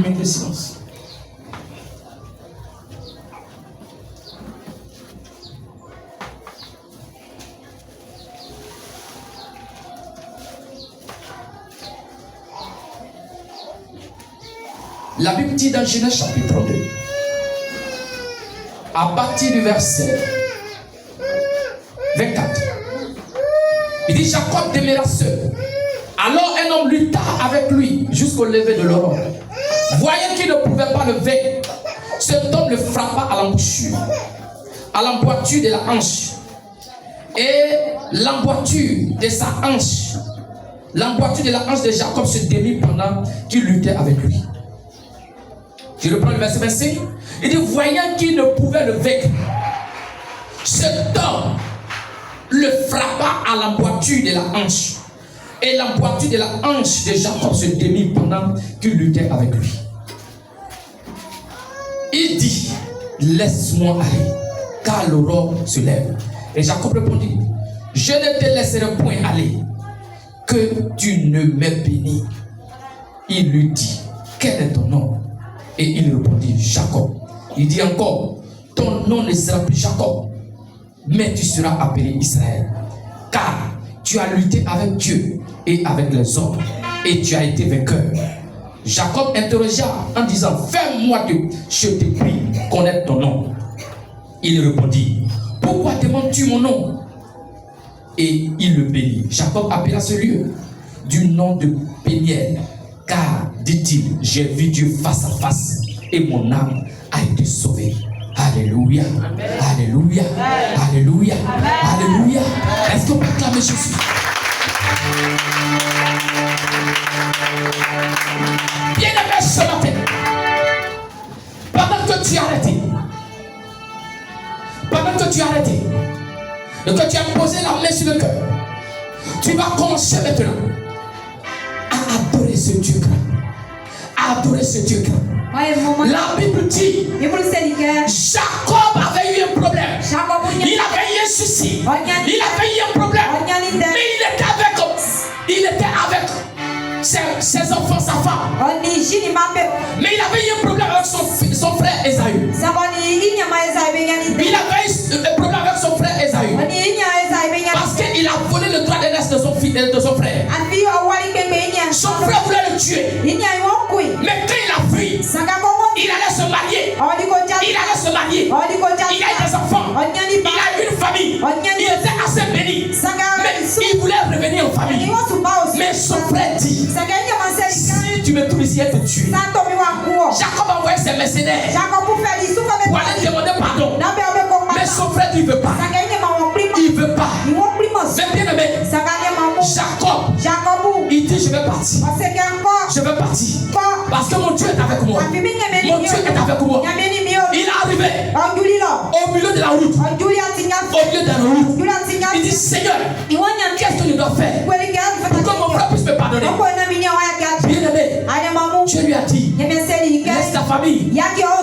minute de silence. La Bible dit dans Genèse chapitre 2, à partir du verset 24, il dit Jacob demeura seul. Alors un homme lutta avec lui jusqu'au lever de l'aurore. Voyant qu'il ne pouvait pas le vaincre, cet homme le frappa à l'embouchure, à l'emboîture de la hanche. Et l'emboîture de sa hanche, l'emboîture de la hanche de Jacob se démit pendant qu'il luttait avec lui. Je reprends le verset 25. Il dit, voyant qu'il ne pouvait le vaincre, cet homme le frappa à l'emboîture de la hanche. Et l'emboîture de la hanche de Jacob se démit pendant qu'il luttait avec lui. Il dit, laisse-moi aller, car l'aurore se lève. Et Jacob répondit, je ne te laisserai point aller, que tu ne me bénis. Il lui dit, quel est ton nom? Et il répondit, Jacob. Il dit encore, ton nom ne sera plus Jacob, mais tu seras appelé Israël. Car tu as lutté avec Dieu et avec les hommes, et tu as été vainqueur. Jacob interrogea en disant, fais-moi je te prie, connaître ton nom. Il répondit, pourquoi demandes-tu mon nom? Et il le bénit. Jacob appela ce lieu du nom de Péniel, car, dit-il, j'ai vu Dieu face à face et mon âme a été sauvée. Alléluia, alléluia, alléluia, alléluia. Est-ce qu'on peut acclamer Jésus? Bien-aimé ce matin, pendant que tu as arrêté, et que tu as posé la main sur le cœur, tu vas commencer maintenant à adorer ce Dieu grand. À adorer ce Dieu grand. La Bible dit, Jacob avait eu un problème. Il avait eu un souci. Il avait eu un problème. Mais il était avec ses enfants, sa femme. Mais il avait eu un problème avec son frère Esaü. Il avait eu un problème avec son frère Esaü. Parce qu'il a volé le droit d'aînesse de son frère. Son frère voulait le tuer. Mais quand il a fui, il allait se marier. Il a eu des enfants. Il a eu une famille. Il était assez béni. Mais il voulait revenir en famille. Mais son frère dit, si tu me trouves ici, elle te tue. Jacob a envoyé ses mercenaires pour aller demander pardon. Mais son frère dit, il ne veut pas. Il ne veut pas. Mais bien aimé, Jacob, il dit, je vais partir. Je vais partir. Parce que mon Dieu est avec moi. Mon Dieu est avec moi. Il est arrivé au milieu de la route. Il dit, Seigneur, qu'est-ce que je dois faire pour que mon frère puisse me pardonner? Bien aimé, Dieu lui a dit, laisse ta famille,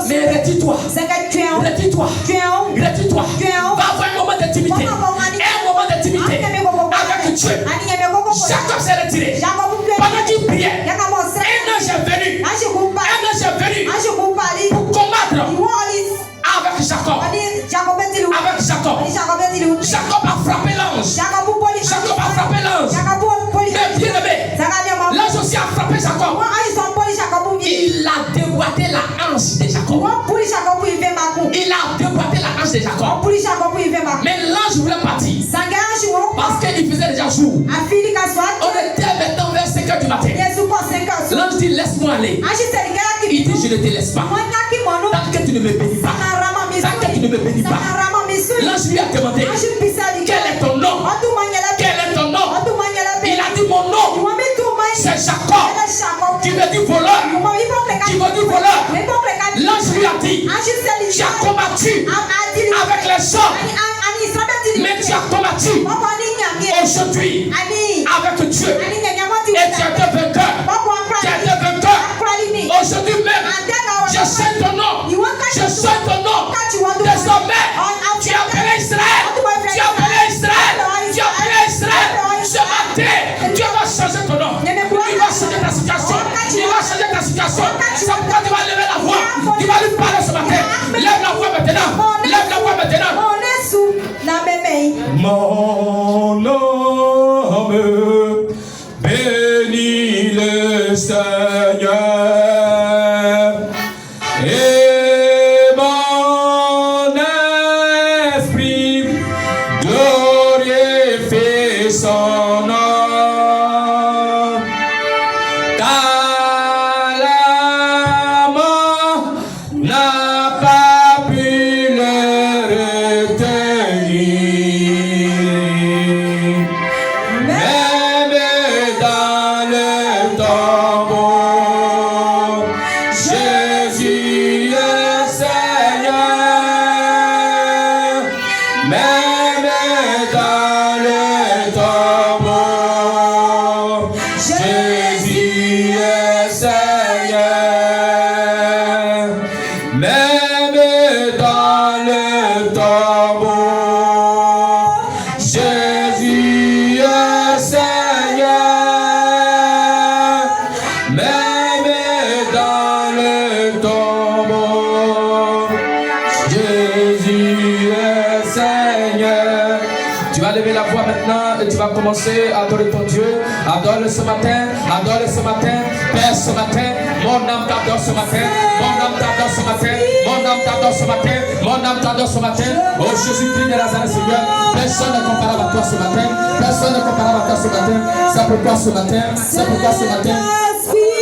mais retire-toi. Retire-toi. Va avoir un moment d'intimité. Un moment d'intimité avec Dieu. Jacob s'est retiré. Pendant qu'il priait, un ange est venu pour combattre avec Jacob. Jacob a frappé l'ange. Mais bien aimé, l'ange aussi a frappé Jacob. Il a déboîté la hanche de Jacob. Mais l'ange voulait partir parce qu'il faisait déjà jour. On était maintenant vers 5h du matin. L'ange dit, laisse-moi aller. Il dit, je ne te laisse pas tant que tu ne me bénis pas. L'ange lui a demandé, quel est ton nom? Il a dit, mon nom c'est Jacob. Tu me dis voleur. L'ange lui a dit, tu as combattu avec les hommes, mais tu as combattu aujourd'hui avec Dieu. Et tu as été vainqueur. Aujourd'hui même, je sais ton nom. Désormais, tu as appelé Israël. Ce matin, Dieu va changer ton nom. Il va changer ta situation. Ça même dans le tombeau, Jésus est Seigneur. Même dans le tombeau, Jésus est Seigneur. Tu vas lever la voix maintenant et tu vas commencer à adorer ton Dieu. Adore-le ce matin, adore-le ce matin. Père, ce matin, mon âme t'adore ce matin. Mon âme t'adore ce matin. Mon âme t'adore ce matin. Mon âme t'adore ce matin. Oh Jésus-Christ de Nazareth, Seigneur. Personne n'est comparable à toi ce matin. Personne n'est comparable à toi ce matin. C'est pourquoi ce matin, c'est pourquoi ce matin,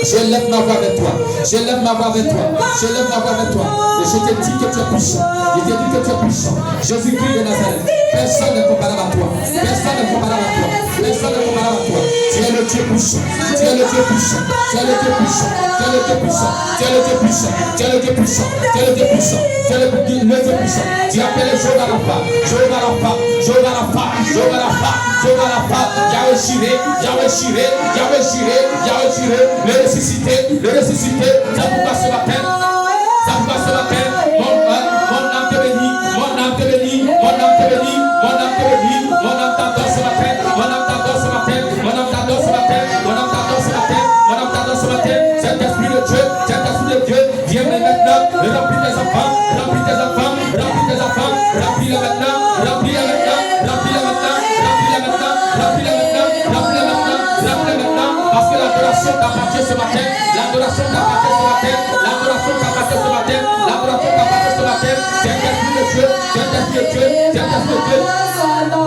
je lève ma voix avec toi. Je lève ma voix avec toi. Je lève ma voix avec toi. Et je te dis que tu es puissant. Je te dis que tu es puissant. Jésus-Christ de Nazareth. Personne n'est comparable à toi. Personne n'est comparable à toi. Personne n'est comparable à toi. Tu es le Dieu puissant. Tu es le Dieu puissant. Tu es le Dieu puissant. Tu es le Dieu puissant. Tu es le Dieu puissant. Tu es le Dieu puissant. Tu es le Dieu puissant. Tu es le Dieu puissant. Tu appelles Jéhovah Rapha. Jéhovah Rapha. Jéhovah Rapha. Jéhovah Rapha. Jéhovah Rapha. Yahweh Shiré. Yahweh Shiré. Yahweh Shiré. Yahweh Shiré. Le ressuscité. Le ressuscité. C'est pourquoi ce matin. C'est pourquoi ce matin. Mon âme te bénit. Mon âme te bénit. Mon âme te bénit. Mon âme te bénit. Mon âme t'adore ce matin. Mon âme t'adore ce matin. Mon âme t'adore ce matin. Mon âme t'adore ce matin. Mon âme t'adore ce matin. Saint-Esprit de Dieu. Saint-Esprit de Dieu. Viens maintenant. Remplis tes enfants. Remplis tes enfants. Remplis tes enfants. Remplis-les maintenant. Remplis-les maintenant. Remplis-les maintenant. Remplis-les maintenant. Remplis-les maintenant. Remplis-les maintenant. Remplis-les maintenant. Parce que l'adoration t'appartient ce matin. L'adoration t'appartient ce matin. L'adoration t'appartient ce matin. L'adoration t'appartient ce matin. Saint-Esprit de Dieu. Saint-Esprit de Dieu. Saint-Esprit de Dieu.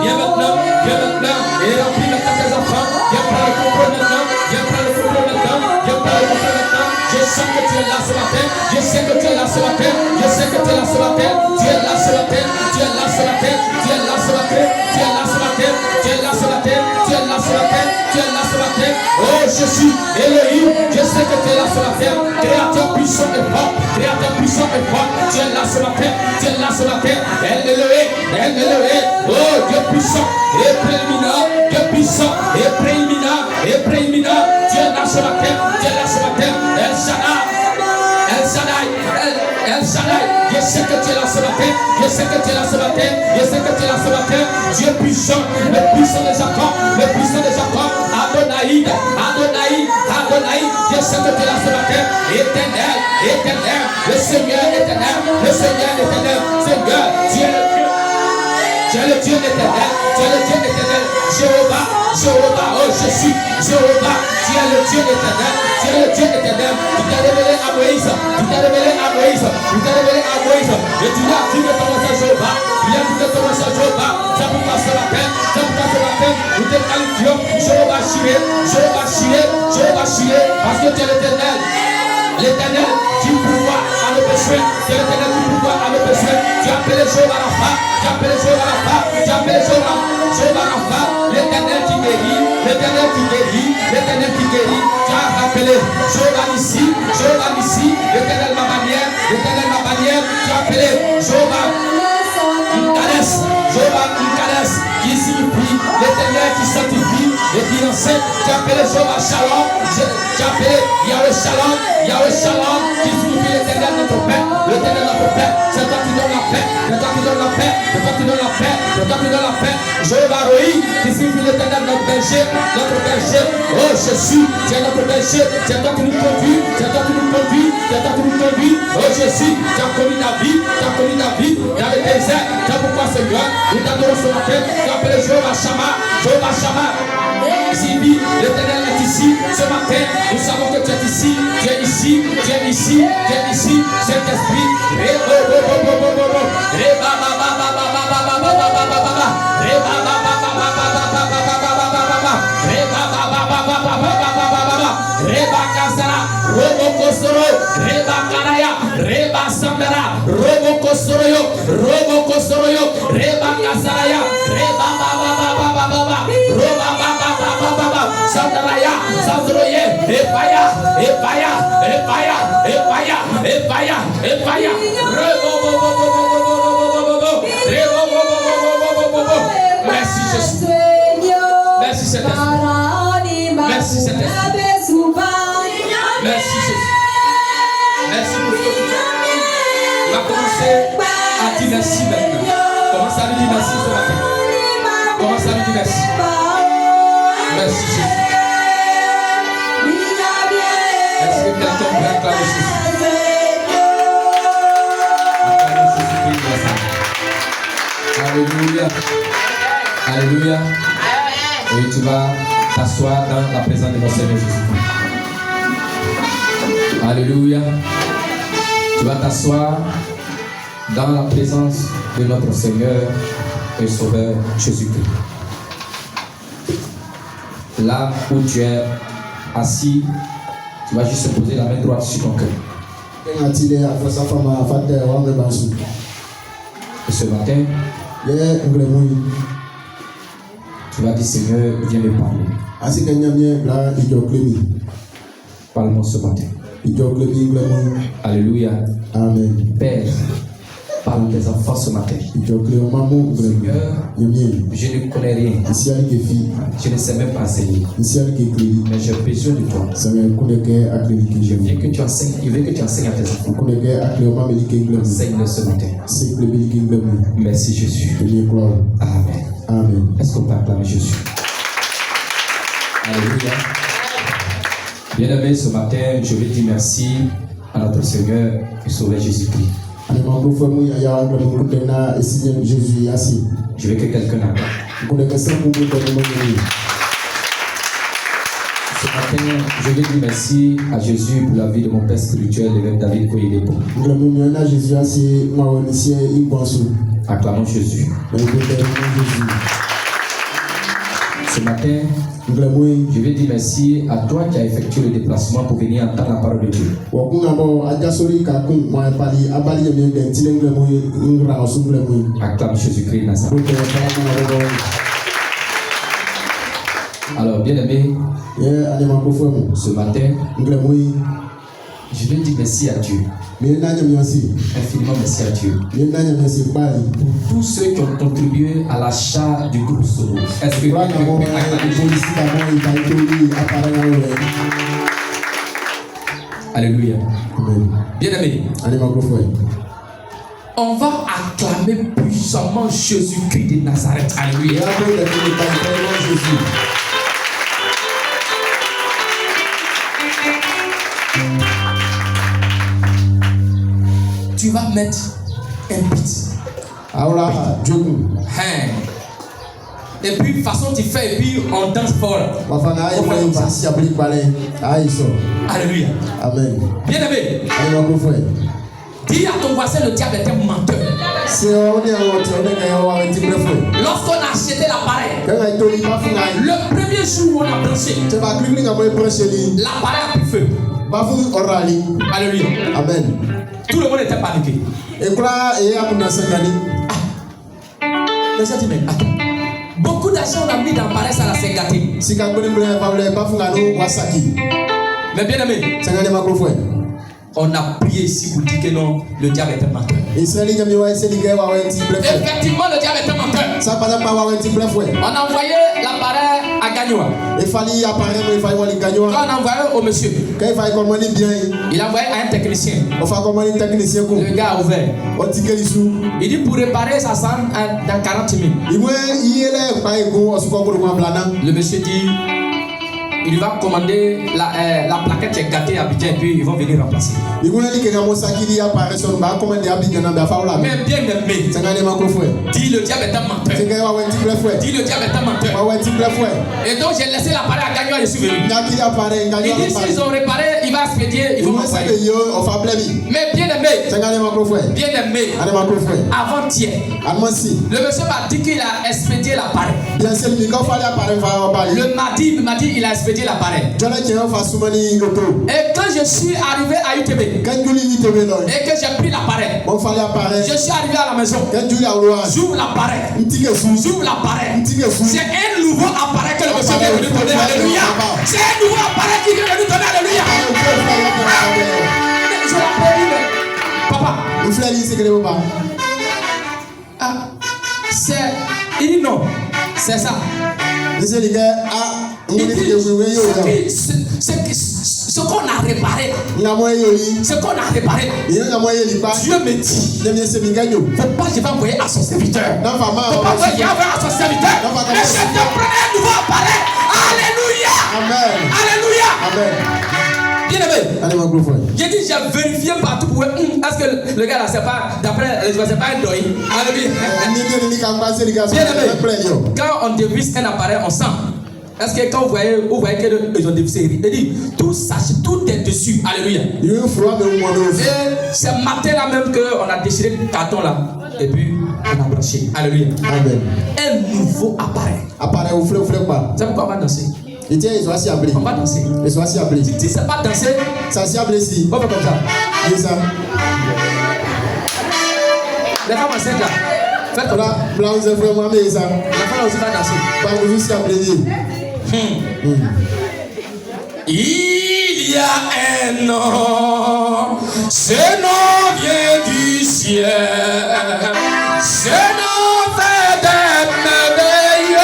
Viens maintenant. Viens maintenant. Et remplis maintenant tes enfants. Viens prendre le contrôle maintenant. Viens prendre le contrôle maintenant. Viens prendre le contrôle maintenant. Je sens que tu es là ce matin. Je sais que tu es là ce matin. Je sais que tu es là ce matin. Tu es là ce matin. Tu es là ce matin. Tu es là ce matin. Tu es là ce matin. Tu es là ce matin. Tu es là ce matin. Tu es là ce matin. Oh, je suis Elohim. Je sais que tu es là ce matin. Créateur puissant et fort. Créateur puissant et fort. Tu es là ce matin. Tu es là ce matin. El Elohim. El Elohim. Oh, Dieu puissant et préliminaire. Dieu puissant et préliminaire. Et préliminaire. Tu es là ce matin. Tu es là ce matin. El Shaddai. El Shaddai. El Shaddai. Je sais que tu es là ce matin. Je sais que tu es là ce matin. Je sais que tu es là ce matin. Dieu puissant. Le puissant de Jacob. Le puissant de Jacob. Adonai. Adonai. Adonai. Je sais que tu es là ce matin. Éternel. Éternel. Le Seigneur éternel. Le Seigneur éternel. Seigneur. Tu es le Dieu. Tu es le Dieu éternel. Tu es le Dieu éternel. Jéhovah. Jéhovah. Oh, je suis Jéhovah. Tu es le Dieu éternel. Tu es le Dieu éternel. Tu t'es révélé à Moïse. Tu t'es révélé à Moïse. Tu t'es révélé à Moïse. Et tu l'as dit de commencer à Jéhovah. Tu as dit de commencer à Jéhovah. C'est pourquoi ce matin. C'est pourquoi ce matin. Nous te qualifions Jéhovah Shiré. Jéhovah Shiré. Jéhovah Shiré. Parce que tu es l'éternel. L'éternel qui pourvoit à nos péchés. C'est l'éternel qui pourvoit à nos péchés. Tu as appelé Jéhovah Rapha. Tu as appelé Jéhovah Rapha. Tu as appelé Jéhovah Rapha. L'éternel qui guérit. L'éternel qui guérit. L'éternel qui guérit. Tu as appelé Jéhovah Nissi. Jéhovah Nissi. L'éternel ma bannière. L'éternel ma bannière. Tu as appelé Jéhovah Nkades. Jéhovah Nkades. Qui signifie l'éternel qui sanctifie et qui enseigne. Tu as appelé Jéhovah Shalom. Tu as appelé Yahweh Shalom. Yahweh Shalom qui signifie l'éternel notre Père. L'éternel notre Père. C'est toi qui donne la paix. C'est toi qui donne la paix. C'est toi qui donne la paix. C'est toi qui donne la paix. Jéhovah Roi qui signifie l'éternel notre berger. Notre berger. Oh Jésus. Tu es notre berger. C'est toi qui nous conduis. C'est toi qui nous conduis. C'est toi qui nous conduis. Oh Jésus. Tu as connu ta vie. Tu as connu ta vie dans le désert. C'est pourquoi Seigneur. Nous t'adorons ce matin. Tu as appelé Jéhovah Shammah. Jéhovah Shammah. Sibi, l'éternel est ici ce matin. Nous savons que tu es ici. Tu es ici. Tu es ici. Tu es ici. Saint-Esprit. Reba Sandara, Robo Kosoroyo, Robo Kosoroyo, Reba Kasaraya, Reba Baba, Roba Baba, Sandaraya, Sandroye, Epaya, Merci Jésus. Merci Saint-Esprit. Merci Saint-Esprit. Merci Jésus. Merci pour ce que tu fais. Tu vas commencer à dire merci maintenant. Commence à lui dire merci ce matin. Commence à lui dire merci. Merci Jésus. Est-ce que quelqu'un peut acclamer Jésus? Acclamer Jésus-Christ. Alléluia. Alléluia. Et tu vas t'asseoir dans la présence de notre Seigneur Jésus-Christ. Alléluia. Tu vas t'asseoir dans la présence de notre Seigneur et Sauveur Jésus-Christ. Là où tu es assis, tu vas juste poser la main droite sur ton cœur. Et ce matin, tu vas dire Seigneur, viens me parler. Parle-moi ce matin. Alléluia. Amen. Père, parle tes enfants ce matin. Seigneur, je ne connais rien. Je ne sais même pas enseigner. Mais j'ai besoin de toi. Je veux que tu enseignes, à tes enfants. Enseigne-le ce matin. Merci Jésus. Amen. Amen. Est-ce qu'on peut acclamer Jésus? Alléluia. Bien-aimé, ce matin, je vais dire merci à notre Seigneur et Sauveur Jésus-Christ. Je veux que quelqu'un acclame. Ce matin, je vais dire merci à Jésus pour la vie de mon père spirituel, l'évêque David Koyedepo. Acclamons Jésus. Ce matin, je vais dire merci à toi qui as effectué le déplacement pour venir entendre la parole de Dieu. Acclame Jésus-Christ Nazareth. Alors, bien aimé, ce matin, je vais dire merci à Dieu. Infiniment merci à Dieu. Pour tous ceux qui ont contribué à l'achat du groupe Solo. Est-ce que quelqu'un peut acclamer? Alléluia. Bien aimé, on va acclamer puissamment Jésus-Christ de Nazareth. Alléluia. Tu vas mettre un beat. Et puis, façon tu fais, et puis on danse fort. Alléluia. Amen. Bien aimé. Dis à ton voisin, le diable est un menteur. Lorsqu'on a acheté l'appareil, le premier jour où on a branché, l'appareil a pris feu. Alléluia. Amen. Tout le monde était paniqué. Beaucoup d'argent on a mis dans l'appareil, ça l'a s'est gâté. Mais bien aimé, on a prié ici pour dire que non, le diable est un menteur. Effectivement, le diable est un menteur. On a envoyé l'appareil à Gagnoa. Quand on a envoyé au monsieur, il a envoyé à un technicien. Le gars a ouvert. Il dit pour réparer ça dans 40 000. Le monsieur dit il va commander la plaquette qui est gâtée à Abidjan et puis ils vont venir remplacer. Mais bien aimé, dis le diable est un menteur. Dis le diable est un menteur. Et donc j'ai laissé l'appareil à Gagnon et je suis venu. Il dit s'ils ont réparé, il va expédier, ils vont m'envoyer. Mais bien aimé, avant-hier, le monsieur m'a dit qu'il a expédié l'appareil. Le mardi, il m'a dit il a expédié l'appareil. Et quand je suis arrivé à UTB et que j'ai pris l'appareil, je suis arrivé à la maison. J'ouvre l'appareil. C'est un nouveau appareil que le monsieur vient de nous donner. Alléluia. C'est un nouveau appareil qui vient de nous donner. Alléluia. Je l'appelle, papa. Il dit non. C'est ça. Ce ce qu'on a réparé, ce qu'on a réparé, Dieu me dit, faut pas je vais envoyer à son serviteur. Faut pas que je vais envoyer à son serviteur. Mais je te prends un nouveau appareil. Alléluia. Amen. Alléluia. Amen. Bien aimé. J'ai dit, j'ai vérifié partout pour est-ce que le gars là, c'est pas, d'après, c'est pas un deuil. Alléluia. Bien aimé. Quand on dévisse un appareil, on sent. Est-ce que quand vous voyez qu'ils ont dévissé, il dit, tout est dessus. Alléluia. Et ce matin-là même qu'on a déchiré le carton là. Et puis, on a branché. Alléluia. Amen. Un nouveau appareil. C'est pourquoi on va danser. On va danser. Si c'est pas danser, on va faire comme ça. Les femmes enceintes là, faites comme ça. La femme aussi va danser. Il y a un nom, ce nom vient du ciel, ce nom fait des merveilles,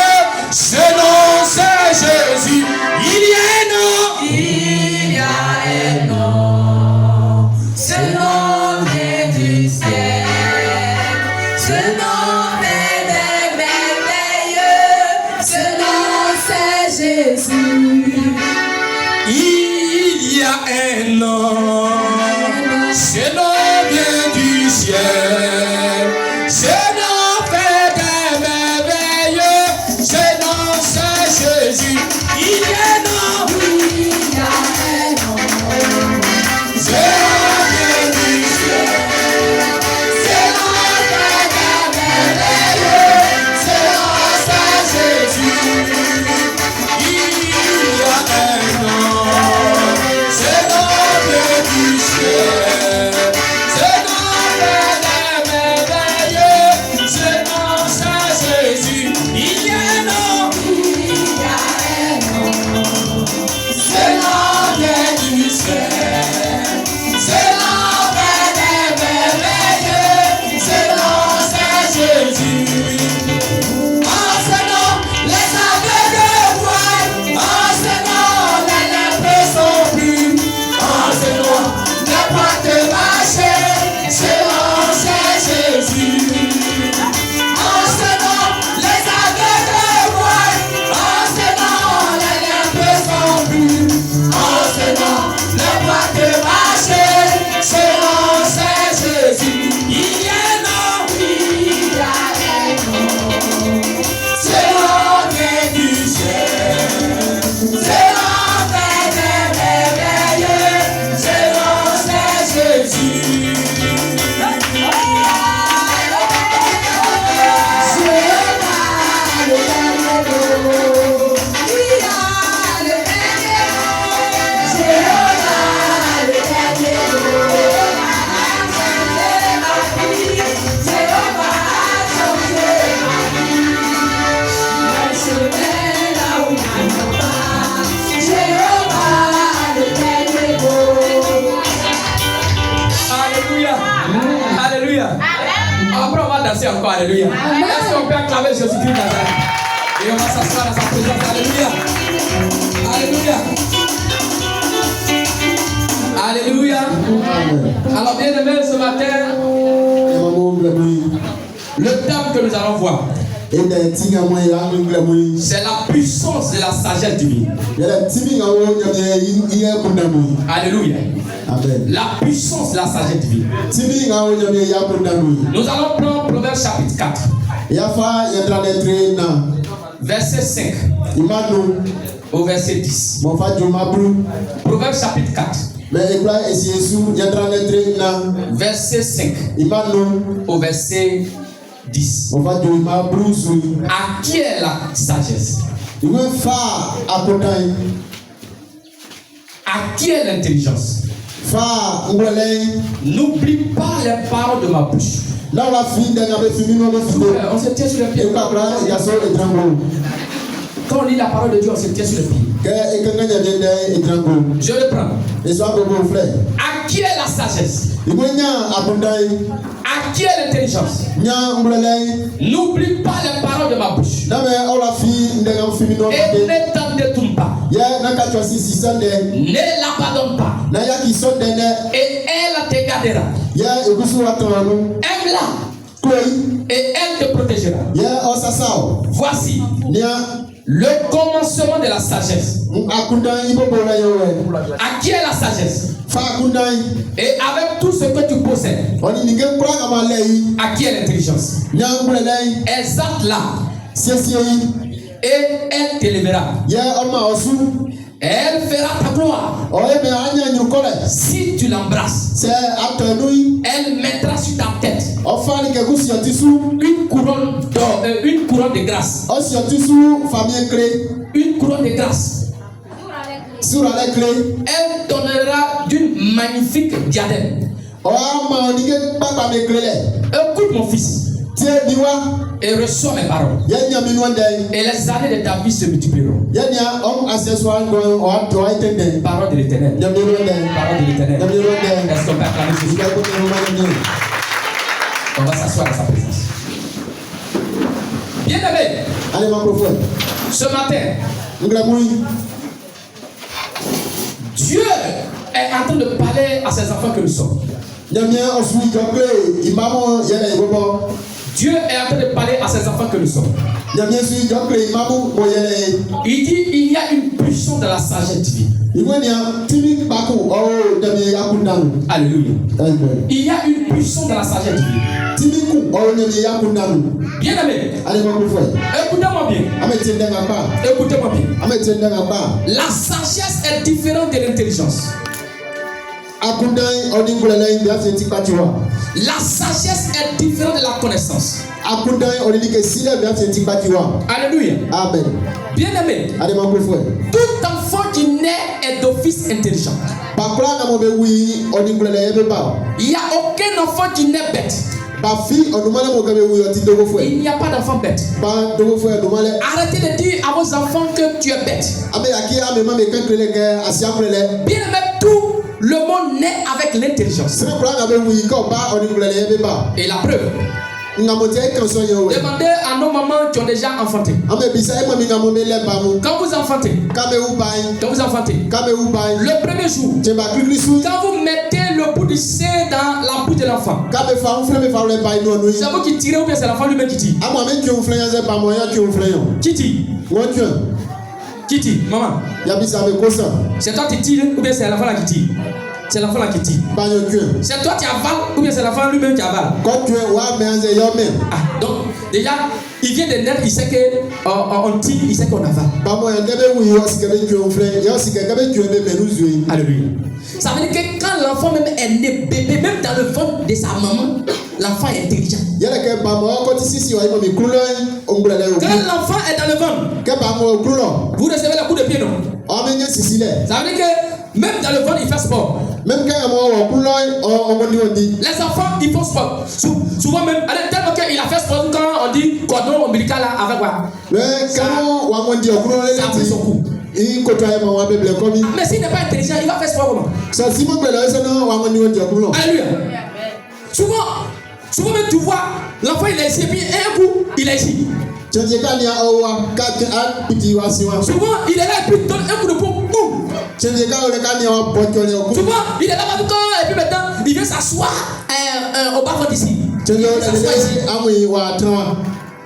ce nom c'est Jésus. Il y a un nom, ce nom vient du ciel, ce nom fait des merveilles, ce nom c'est Jésus. Il y a un nom, ce nom vient du ciel, ce nom fait des merveilles, ce nom c'est Jésus. Il y a un nom, ce nom vient du ciel, ce nom fait des merveilles, ce nom c'est Jésus. Il y a un nom, ce nom vient du ciel, ce nom fait des merveilles, ce nom c'est Jésus. Il y a un nom, ce nom vient du ciel, ce nom fait des merveilles, ce nom c'est Jésus. En ce nom, les aveugles voient, en ce nom, les lépreux sont purs, en ce nom, ne pas te marcher, ce nom c'est Jésus. En ce nom, les aveugles voient, en ce nom, les lépreux sont purs, en ce nom, ne pas te marcher, ce nom c'est Jésus. Il y a un nom, ce nom vient du ciel, ce nom fait des merveilles, ce nom c'est Jésus. Alléluia. Alléluia. Après, on va danser encore. Alléluia. Est-ce qu'on peut acclamer Jésus-Christ Nazareth? Et on va s'asseoir dans sa présence. Alléluia. Alléluia. Alléluia. Alors, bien aimé, ce matin, le thème que nous allons voir, c'est la puissance de la sagesse divine. Alléluia. Amen. La puissance de la sagesse divine. Nous allons prendre Proverbe chapitre 4. Verset 5 au verset 10. Proverbe chapitre 4. Verset 5 au verset 10. À qui est la sagesse? À qui est l'intelligence? N'oublie pas les paroles de ma bouche. On se tient sur les pieds. Quand on lit la parole de Dieu, on se tient sur les pieds. Je le prends. À qui est la sagesse? À qui est l'intelligence? N'oublie pas les paroles de ma bouche. Et ne t'en détourne pas. Ne l'abandonne pas. Et elle te gardera. Aime-la. Et elle te protégera. Voici le commencement de la sagesse. À qui est la sagesse? Et avec tout ce que tu possèdes, à qui est l'intelligence? Exalte-la. Et elle t'élèvera. Elle fera ta gloire. Si tu l'embrasses, elle mettra sur ta tête une couronne d'or, une couronne de grâce. Une couronne de grâce. Elle donnera d'une magnifique diadème. Écoute mon fils. Et reçois mes paroles. Et les années de ta vie se multiplieront. Parole de l'Éternel. Parole de l'Éternel. Est-ce qu'on peut acclamer Jésus? On va s'asseoir à sa présence. Bien aimé, ce matin, Dieu est en train de parler à ses enfants que nous sommes. Dieu est en train de parler à ses enfants que nous sommes. Il dit il y a une puissance de la sagesse divine. Alléluia. Il y a une puissance de la sagesse divine. Bien aimé, écoutez-moi bien. Écoutez-moi bien. La sagesse est différente de l'intelligence. La sagesse est différente de la connaissance. Alléluia. Amen. Bien aimé, tout enfant qui naît est d'office intelligent. Il n'y a aucun enfant qui naît bête. Il n'y a pas d'enfant bête. Arrêtez de dire à vos enfants que tu es bête. Bien aimé, tout le monde naît avec l'intelligence. Et la preuve, demandez à nos mamans qui ont déjà enfanté. Quand vous enfantez, le premier jour, quand vous mettez le bout du sein dans la bouche de l'enfant, c'est vous qui tirez ou bien c'est l'enfant lui-même qui tire? Qui tire? Maman, c'est toi qui tires ou bien c'est l'enfant là qui tire? C'est l'enfant là qui tire. C'est toi qui avales ou bien c'est l'enfant lui-même qui avale? Donc déjà, il vient de naître, il sait qu'on tire, il sait qu'on avale. Alléluia. Ça veut dire que quand l'enfant même est né bébé, même dans le ventre de sa maman, l'enfant est intelligent. Quand l'enfant est dans le ventre, vous recevez le coup de pied, non? Ça veut dire que même dans le ventre, il fait sport. Les enfants, ils font sport. Souvent même, tellement qu'il a fait sport quand on dit cordon ombilical là, avec quoi? Ça a pris son coup. Mais s'il n'est pas intelligent, il va faire sport comment? Alléluia. Souvent même tu vois, l'enfant il est ici, et puis un coup, il est ici. Souvent il est là et puis donne un coup de pompe, boum. Souvent il est là et puis maintenant il vient s'asseoir au bas d'ici.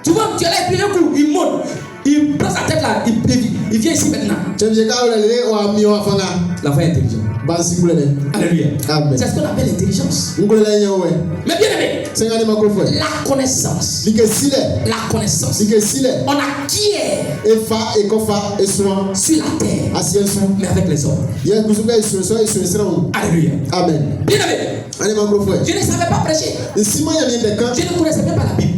Souvent tu es là et puis un coup il monte. Il prend sa tête là, il vient ici maintenant. L'enfant est intelligent. Alléluia. C'est ce qu'on appelle l'intelligence. Mais bien aimé, la connaissance. La connaissance. On acquiert sur la terre, mais avec les hommes. Alléluia. Amen. Bien aimé, je ne savais pas prêcher. Je ne connaissais même pas la Bible.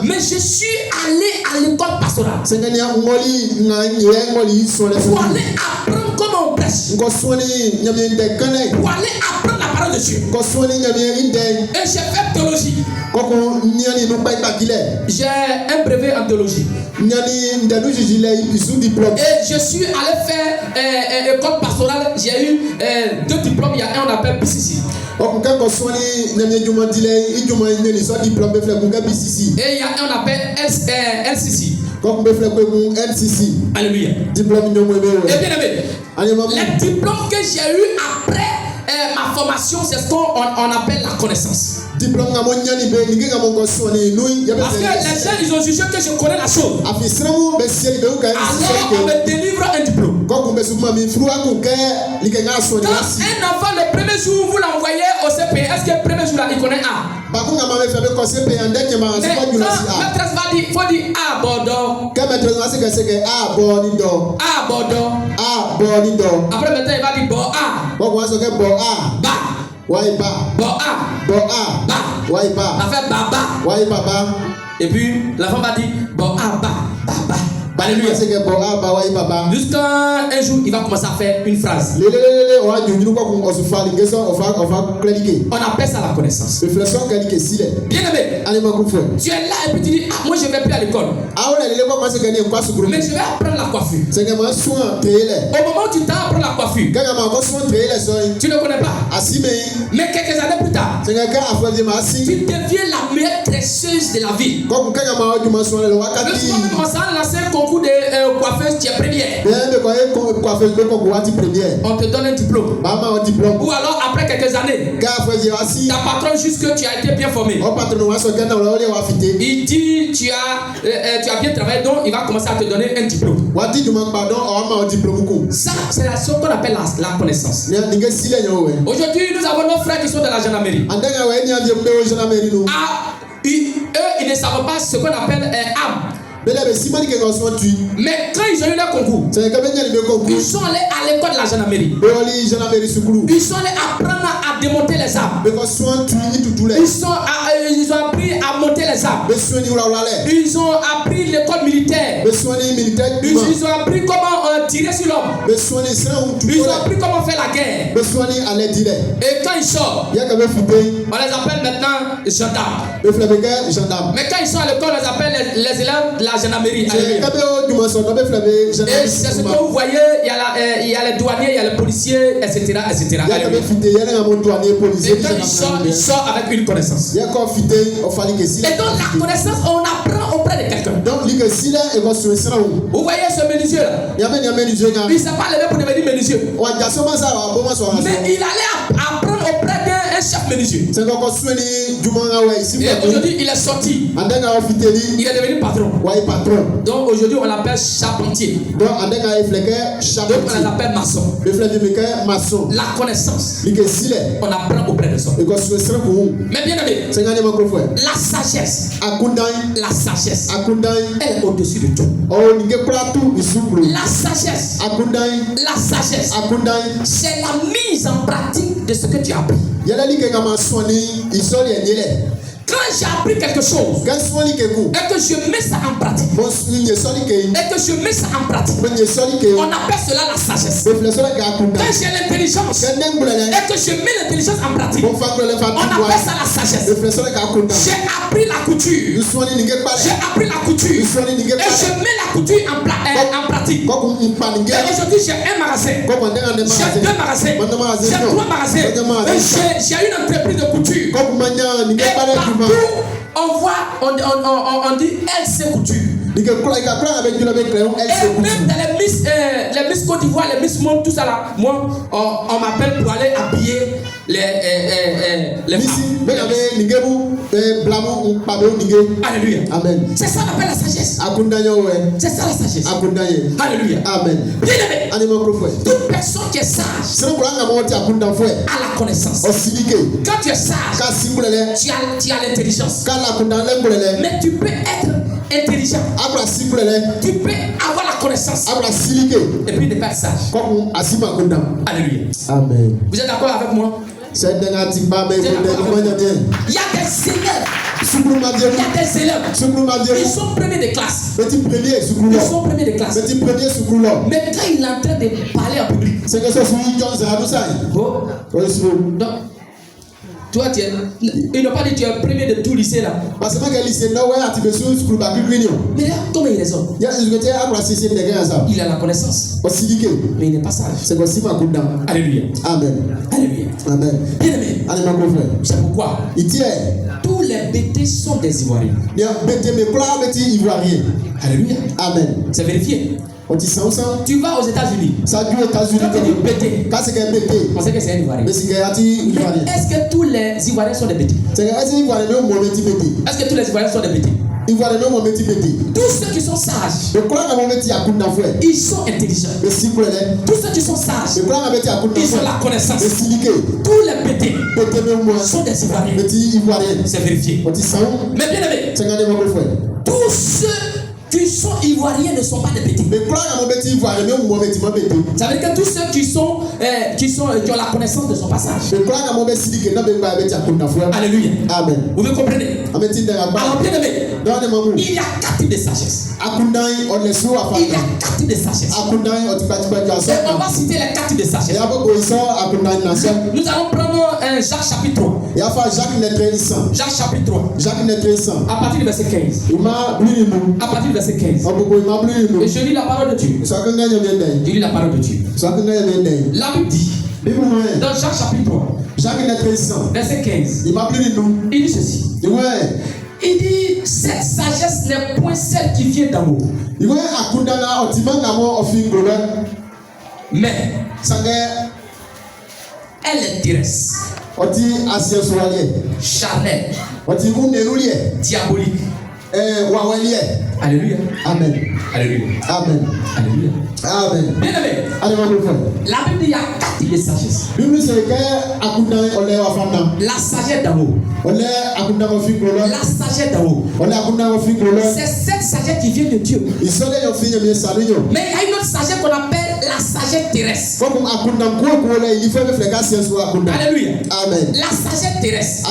Mais je suis allé à l'école pastorale pour aller apprendre comment on prêche. Pour aller apprendre la parole de Dieu. Et j'ai fait théologie. J'ai un brevet en théologie. Et je suis allé faire école pastorale. J'ai eu 2 diplômes. Il y a un on appelle PCC. Et il y a un on appelle LCC. Alléluia. Et bien aimé, les diplômes que j'ai eu après ma formation, c'est ce qu'on appelle la connaissance. Parce que les gens, ils ont jugé que je connais la chose. Alors on me délivre un diplôme. Quand un enfant, le premier jour, vous l'envoyez au CP, est-ce que le premier jour là, il connaît A? Mais quand maîtresse va dire, il faut dire A Bordeaux. A Bordeaux. Après maintenant, il va dire Bo A. Ba. Bo A. Ba. On fait Baba. Et puis l'enfant va dire Bo A Ba. Alléluia. Jusqu'à un jour, il va commencer à faire une phrase. On appelle ça la connaissance. Bien aimé, tu es là et puis tu dis, moi je ne vais plus à l'école. Mais je vais apprendre la coiffure. Au moment où tu t'apprends la coiffure, tu ne connais pas. Mais quelques années plus tard, tu deviens la meilleure tresseuse de la ville. Le soir même, on s'en lancé un concours de coiffeuse, tu es première. On te donne un diplôme. Ou alors après quelques années, ta patron juge que tu as été bien formé. Il dit tu as bien travaillé, donc il va commencer à te donner un diplôme. Ça, c'est la chose qu'on appelle la connaissance. Aujourd'hui, nous avons nos frères qui sont dans la gendarmerie. Eux, ils ne savent pas ce qu'on appelle âme. Mais quand ils ont eu leur concours, ils sont allés à l'école de la gendarmerie. Ils sont allés apprendre à démonter les armes. Ils ont appris à monter les armes. Ils ont appris l'école militaire. Ils ont appris comment tirer sur l'homme. Ils ont appris comment faire la guerre. Et quand ils sortent, on les appelle maintenant gendarmes. Mais quand ils sont à l'école, on les appelle les élèves de la gendarmerie. Et c'est ce que vous voyez, il y a les douaniers, il y a les policiers, etc. Et quand ils sortent avec une connaissance. Et donc la connaissance, on apprend auprès de quelqu'un. Vous voyez ce menuisier là? Il ne s'est pas levé pour devenir menuisier. Mais il allait apprendre auprès d'un chef menuisier. Et aujourd'hui, il est sorti. Il est devenu patron. Donc aujourd'hui, on l'appelle charpentier. Donc on l'appelle maçon. La connaissance, on apprend auprès de ça. Mais bien aimé, la sagesse, elle est au-dessus de tout. La sagesse, c'est la mise en pratique de ce que tu as appris. Quand j'ai appris quelque chose et que je mets ça en pratique, on appelle cela la sagesse. Quand j'ai l'intelligence et que je mets l'intelligence en pratique, on appelle ça la sagesse. J'ai appris la couture. Et je mets la couture en pratique. Et aujourd'hui j'ai un magasin, j'ai 2 magasins, j'ai 3 magasins, j'ai une entreprise de couture. Et on voit, on dit LC Couture. Et même dans les Miss Côte d'Ivoire, les Miss Monde, tout ça là, moi, on m'appelle pour aller habiller les femmes. Alléluia. Amen. C'est ça qu'on appelle la sagesse. C'est ça la sagesse. Alléluia. Amen. Bien aimé, toute personne qui est sage a la connaissance. Quand tu es sage, tu as l'intelligence. Mais tu peux être intelligent. Tu peux avoir la connaissance et puis ne pas être sage. Alléluia. Amen. Vous êtes d'accord avec moi? Il y a des élèves. Ils sont premiers de classe. Mais quand il est en train de parler en public, Toi, ils n'ont pas dit tu es premier de tout lycée là. Mais là, comment il raisonne? Il a la connaissance. Mais il n'est pas sage. Alléluia. Amen. Alléluia. Amen. Bien aimé. C'est pourquoi tous les bêtés sont des Ivoiriens. Alléluia. Amen. C'est vérifié. Tu vas aux États-Unis. Quand tu dis bêté, on sait que c'est un Ivoirien. Mais est-ce que tous les Ivoiriens sont des bêtés? Est-ce que tous les Ivoiriens sont des bêtés? Tous ceux qui sont sages, ils sont intelligents. Tous ceux qui sont sages, ils ont la connaissance. Tous les bêtés sont des Ivoiriens. C'est vérifié. Mais bien aimé, tous ceux qui sont ivoiriens ne sont pas des bêtés. Ça veut dire que tous ceux qui ont la connaissance ne sont pas sages. Alléluia. Amen. Vous me comprenez? Alors bien aimé, il y a 4 types de sagesse. Il y a 4 types de sagesse. Et on va citer les 4 types de sagesse. Nous allons prendre Jacques chapitre 3. Jacques chapitre 3. À partir du verset 15. À partir du verset 15. Et je lis la parole de Dieu. Je lis la parole de Dieu. La Bible dit, dans Jacques chapitre 3, verset 15, il dit ceci. Il dit, cette sagesse n'est point celle qui vient d'en haut, mais elle est terrestre, charnelle, diabolique. Alléluia. Amen. Alléluia. Amen. Alléluia. Amen. Bien aimé, la Bible dit il y a 4 types de sagesse. La sagesse d'en haut. La sagesse d'en haut. C'est cette sagesse qui vient de Dieu. Mais il y a une autre sagesse qu'on appelle la sagesse terrestre. Alléluia. Amen. La sagesse terrestre.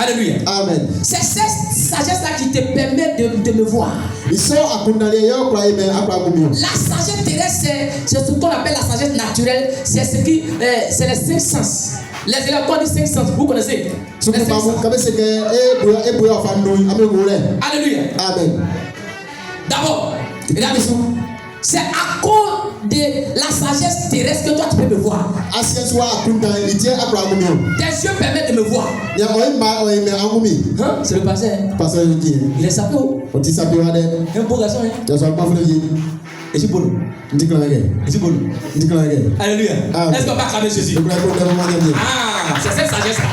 Alléluia. Amen. C'est cette sagesse-là qui te permet de me voir. La sagesse terrestre, c'est ce qu'on appelle la sagesse naturelle. C'est ce qui, c'est les 5 sens. Les élèves ont dit 5 sens, vous connaissez. Alléluia. Amen. D'abord, c'est à cause de la sagesse terrestre que toi tu peux me voir. Tes yeux permettent de me voir. Hein? C'est le passé. Il est sapé où? Un beau garçon. Et c'est bon. C'est bon. Alléluia. Est-ce qu'on va cramer ceci? Ah, c'est cette sagesse-là.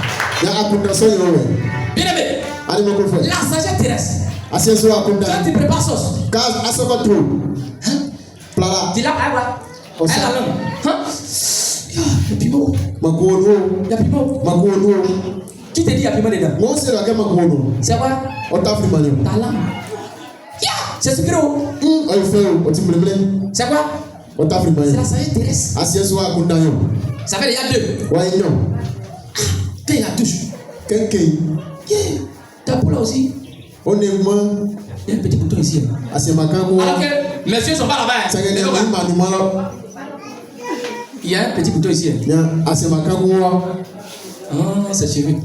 Bien aimé, la sagesse terrestre. Quand tu prépares sauce, tu l'as à la langue. Hein? Il y a piment. Il y a piment. Qui te dit il y a piment dedans? C'est quoi? Ta langue. C'est ce que c'est quoi? C'est la sagesse terrestre. Ça fait il y a 2. Quand il y a douche. Ta poule aussi. Il y a un petit bouton ici. Alors que messieurs ne sont pas là-bas. Il y a un petit bouton ici. Ah, c'est chez lui.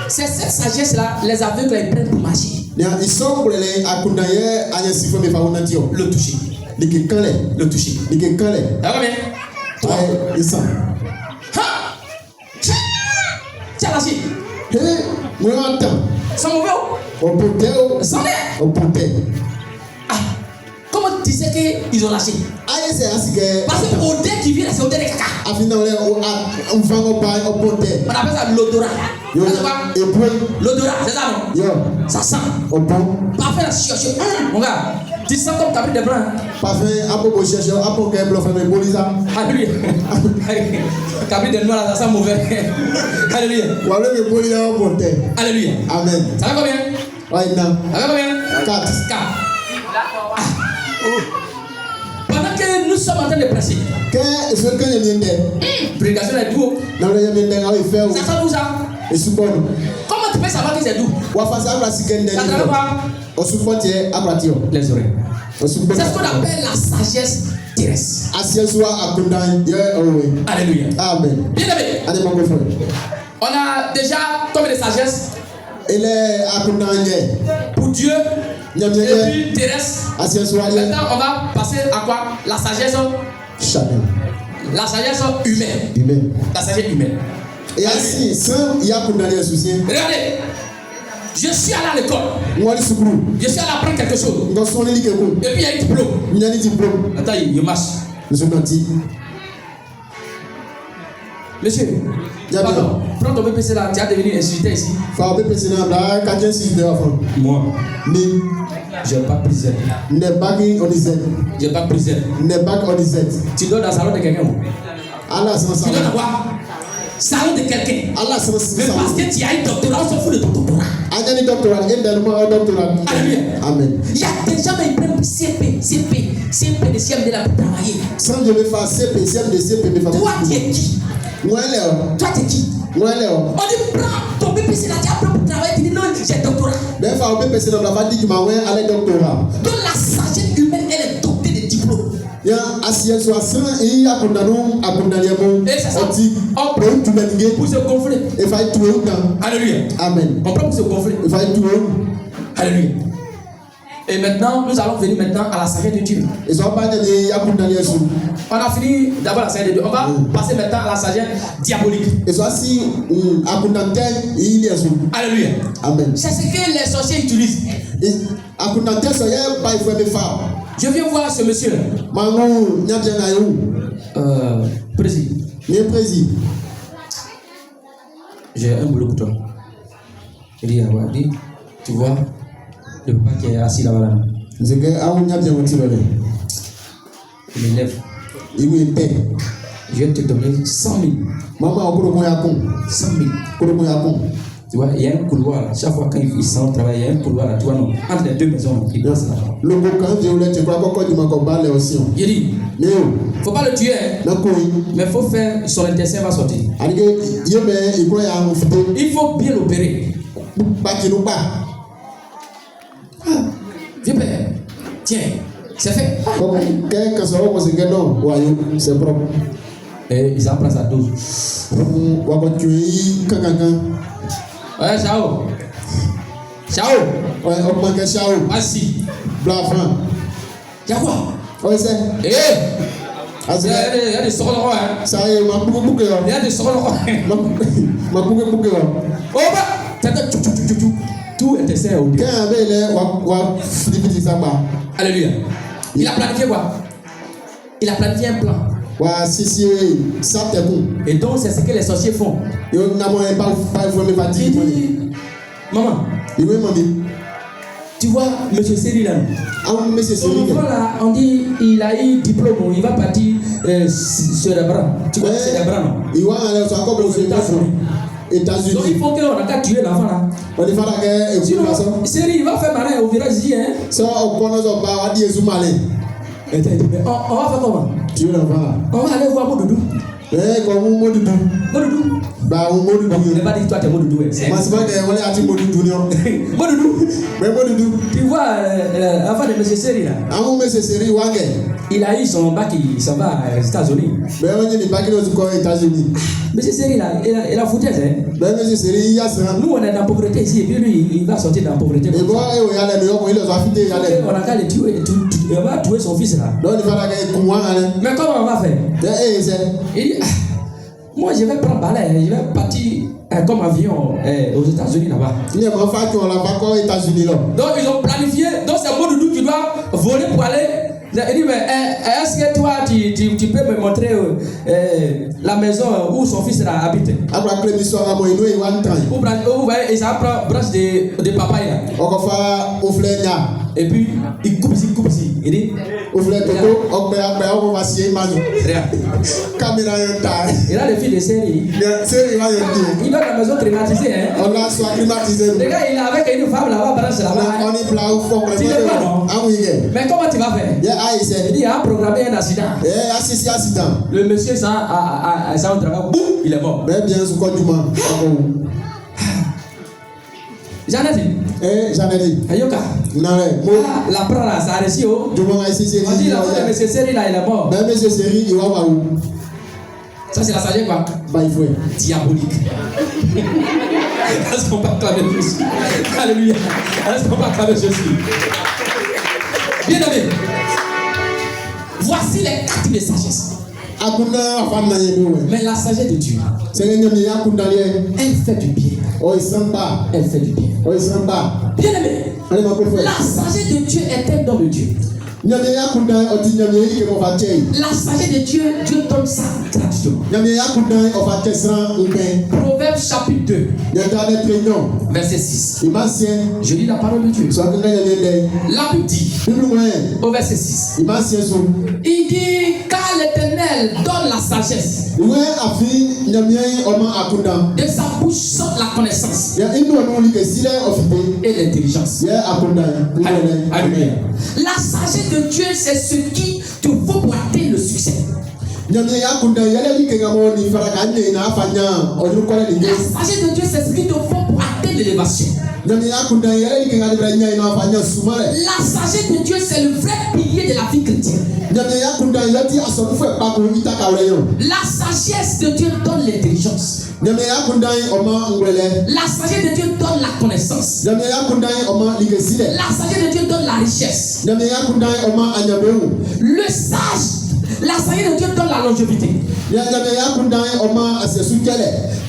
C'est cette sagesse-là, les aveugles ils prennent pour marcher. Le toucher. Le toucher. D'accord bien? Toi. Tiens là-dessus. C'est mauvais. C'en est. Ah, comment tu sais qu'ils ont lâché? Parce que l'odeur qui vient, c'est l'odeur de caca. On appelle ça l'odorat. L'odorat, c'est ça non? Ça sent. Parfait, cherche. Mon gars, tu sens comme tu as pris des blancs. Alléluia. Tu as pris des noirs, ça sent mauvais. Alléluia. Alléluia. Amen. Ça va combien? Ça va combien? 4. Pendant que nous sommes en train de prêcher, prédication est doux. Ça sent d'où ça? Comment tu peux savoir que c'est doux? Ça travaille pas? Les oreilles. C'est ce qu'on appelle la sagesse terrestre. Alléluia. Amen. Bien aimé. On a déjà comme de sagesse pour Dieu et puis terrestre. Maintenant, on va passer à quoi? La sagesse La sagesse humaine. La sagesse humaine. Et ainsi, regardez, je suis allé à l'école. Je suis allé apprendre quelque chose. Et puis il y a un diplôme. Attends, il marche. Monsieur, pardon, prends ton BPC là, tu as devenu instituteur ici. Moi, je n'ai pas pris Z. Je n'ai pas pris Z. Tu dois dans le salon de quelqu'un. Tu dois dans quoi? Salon de quelqu'un. Mais parce que tu as un doctorat, on s'en fout de ton doctorat. Alléluia. Amen. Il y a des gens qui prennent CP de CM de la pour travailler. Sans je me faire CP, CM de CP, me faire. Toi, tu es qui? Toi, tu es qui? On dit, prends ton BPC là, tu as pris pour travailler, tu dis non, j'ai doctorat. Donc la sagesse humaine, elle est dotée de diplômes. Et c'est ça. On prend pour se gonfler. Alléluia. Amen. On prend pour se gonfler. Alléluia. Et maintenant, nous allons venir maintenant à la sagesse de Dieu. On a fini d'abord la sagesse de Dieu. On va passer maintenant à la sagesse diabolique. Alléluia. Amen. C'est ce que les sorciers utilisent. Je viens voir ce monsieur. Président. J'ai un boulot pour toi. Il dit, tu vois, le papa qui est assis là-bas. Il m'élève. Je vais te donner 100 000. 100 000. Tu vois, il y a un couloir. Chaque fois quand ils sont au travail, il y a un couloir là. Tu vois, non, entre les deux maisons, il passe là. Il dit, il ne faut pas le tuer, hein, mais il faut faire son intestin va sortir. Il faut bien l'opérer. Viens, père. Tiens, c'est fait. C'est propre. Et ils en prennent sa dose. Ouais, ciao. Assis. Il y a quoi? Eh! Il y a des sorts hein. Ça y est, il y a des sorts Oh bah! Tout intestin au début. Alléluia. Il a planifié quoi? Il a planifié un plan. Et donc c'est ce que les sorciers font. Il dit, maman, tu vois monsieur Seri là, on dit il a eu diplôme, il va partir sur les bras. Tu vois c'est les bras non? États-Unis. Donc il faut qu'on a qu'à tuer l'enfant là. Sinon, Seri il va faire malin au village ici hein. On va faire comment? Tuer l'enfant. On va aller voir Modoudou. Modoudou. Il va dire toi t'es Modoudou. Modoudou. Tu vois l'enfant de monsieur Seri là. Il a eu son bac, il s'en va aux États-Unis. Monsieur Seri là, il a foutu hein. Nous on est dans la pauvreté ici et puis lui il va sortir dans la pauvreté. On a qu'à le tuer, on va tuer son fils là. Mais comment on va faire? Il dit, moi je vais prendre balai, je vais partir comme avion aux États-Unis là-bas. Donc ils ont planifié, donc c'est Modoudou qui doit voler pour aller. Il dit, mais est-ce que toi tu peux me montrer la maison où son fils habite? Vous voyez, et ça prend branche de papaye là. Et puis il coupe ici. Il dit, il a les filles de série. Il a la maison climatisée. Hein? Le gars, il est avec une femme là-bas, branche là-bas. Tu le vois non? Mais comment tu vas faire? Il dit, il a programmé un accident. Le monsieur, ça au travail, boum, il est mort. J'en ai dit. J'en ai dit. Ayoka. Non, Ah, la prend là, ça a réussi. je m'en ai cessé. On dit la femme de M. Seri là, il est mort. Même M. Seri, il va où? Ça, c'est la sagesse quoi? Bah, il faut. Diabolique. Est-ce qu'on peut acclamer Jésus? Alléluia. Est-ce qu'on peut acclamer Jésus? Bien aimé. Voici les 4 de sagesse. Mais la sagesse de Dieu, elle fait du bien. Elle fait du bien. Bien aimé, la sagesse de Dieu est un don de Dieu. La sagesse de Dieu, Dieu donne ça gratuitement. Proverbe chapitre 2, verset 6. Je lis la parole de Dieu. La Bible dit, au verset 6, il dit, car l'Éternel donne la sagesse. De sa bouche sort la connaissance et l'intelligence. Alléluia. La sagesse de Dieu, c'est ce qui te faut pour atteindre le succès. La sagesse de Dieu, c'est ce qui te faut pour atteindre l'élévation. La sagesse de Dieu, c'est le vrai pilier de la vie chrétienne. La sagesse de Dieu donne l'intelligence. La sagesse de Dieu donne la connaissance. La sagesse de Dieu donne la richesse. Le sage, la sagesse de Dieu donne la longévité.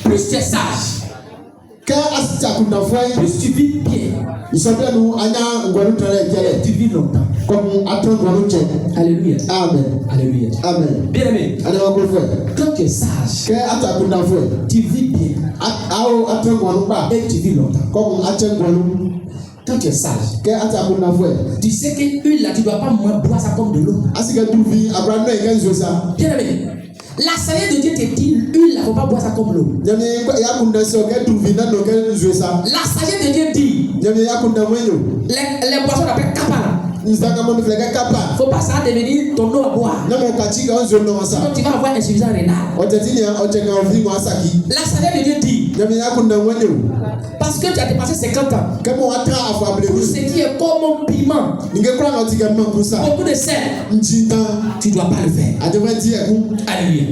Plus tu es sage, plus tu vis bien, tu vis longtemps. Alléluia. Amen. Alléluia. Amen. Bien aimé, quand tu es sage, tu vis bien et tu vis longtemps. Quand tu es sage, tu sais que l'huile là, tu ne dois pas boire ça comme de l'eau. Bien aimé, la sagesse de Dieu te dit, l'huile là, il ne faut pas boire ça comme l'eau. La sagesse de Dieu dit, les boissons qu'on appelle kappa. Il ne faut pas ça devenir ton eau à boire. Sinon tu vas avoir insuffisance rénale. La sagesse de Dieu dit, parce que tu as dépassé 50 ans, pour ce qui est comme un piment, beaucoup de sel, tu ne dois pas le faire. Alléluia.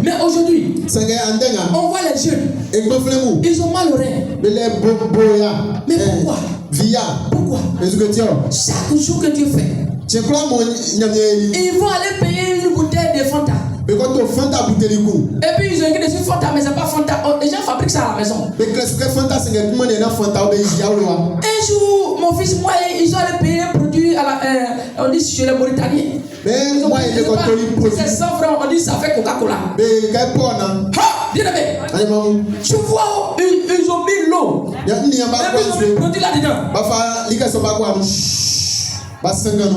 Mais aujourd'hui, on voit les jeunes, ils ont mal au rein. Mais pourquoi? Pourquoi? Chaque jour que Dieu fait, ils vont aller payer une bouteille de Fanta. Et puis ils ont écrit dessus Fanta, mais c'est pas Fanta. Les gens fabriquent ça à la maison. Un jour, mon fils, moi, ils ont allé payer un produit à la, on dit chez les Mauritaniens. C'est 100 francs, on dit ça fait Coca-Cola. Bien aimé, tu vois, ils ont mis l'eau. Et puis ils ont mis le produit là-dedans.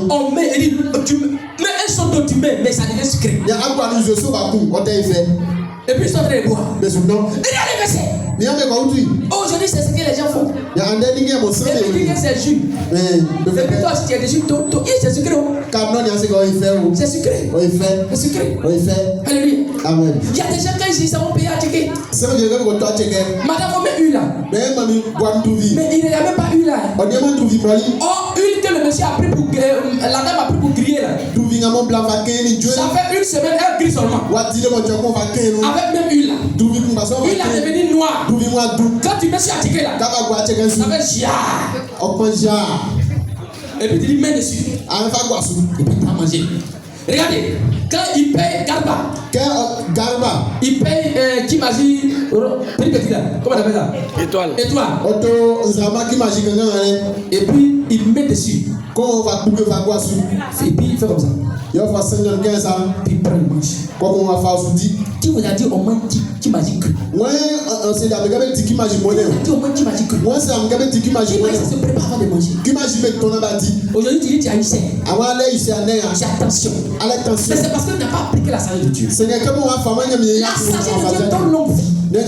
On met, il dit, tu mets un son d'eau, tu mets, mais ça devient sucré. Et puis ils sont en train de boire. Il y a les versets. Aujourd'hui, c'est ce que les gens font. Et puis c'est jus. Et puis toi, si tu es dessus, c'est sucré. C'est sucré. C'est sucré. Alléluia. Amen. Il y a des gens quand ils savent payer à checker. Madame, on met huile là. Mais il n'y a même pas huile là. Oh, huile que le monsieur a pris pour la dame a pris pour griller là. Ça fait une semaine, elle grille seulement. Avec même huile là. Huile a devenu noire. Quand tu mets sur la ticket là, ça fait jar. Et puis tu dis mets dessus. Et puis tu vas manger. Regardez, quand il paye Garba, il paye Kimaji, petit là, comment on appelle ça? Étoile. Et puis il met dessus. Et puis il fait comme ça. Puis il prend le manche. Qui vous a dit au moins Kimaji cru? On dit au moins Kimaji cru. Kimaji se prépare avant de manger. Aujourd'hui tu dis tu as une chaîne. J'ai attention. Mais c'est parce que tu n'as pas appliqué la sagesse de Dieu. La sagesse de Dieu donne longue vie. La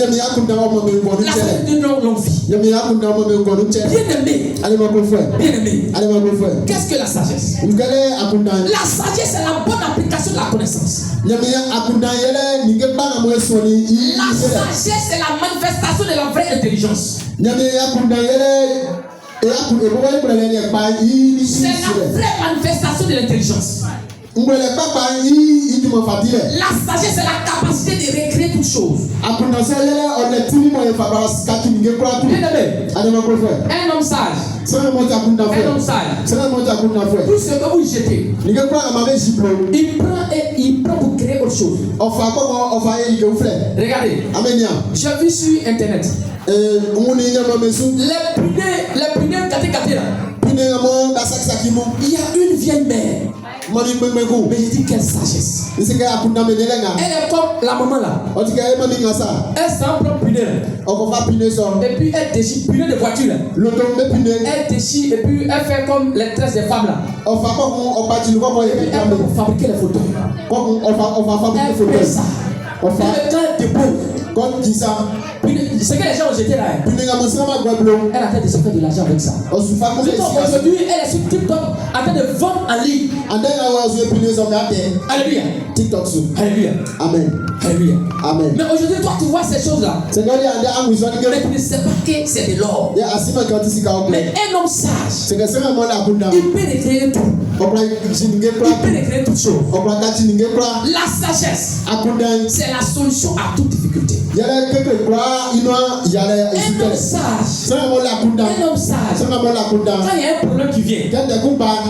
sagesse de Dieu donne longue vie. Bien aimé. Qu'est-ce que la sagesse? La sagesse, c'est la bonne application de la connaissance. La sagesse, c'est la manifestation de la vraie intelligence. C'est la vraie manifestation de l'intelligence. La sagesse, c'est la capacité de recréer toutes choses. Bien-aimé, un homme sage, tout ce que vous jetez, il prend pour créer autre chose. Regardez, j'ai vu sur internet les punaises caté là. Il y a une vieille mère. Mais je dis quelle sagesse. Elle est comme la maman là. Elle s'en prend punaise. Et puis elle déchire punaise de voiture là. Elle déchire et puis elle fait comme les tresses des femmes là. Et puis elle peut fabriquer les photos. Elle fait ça. Et le temps est debout. Ce que les gens ont jeté là, elle a fait de se faire de l'argent avec ça. Aujourd'hui, elle est sur TikTok en train de vendre en ligne. Alléluia. Alléluia. Amen. Alléluia. Amen. Mais aujourd'hui, toi, tu vois ces choses-là. Mais tu ne sais pas que c'est de l'or. Mais un homme sage, il peut recréer tout. Il peut recréer toutes choses. La sagesse, c'est la solution à toute difficulté. Un homme sage, quand il y a un problème qui vient,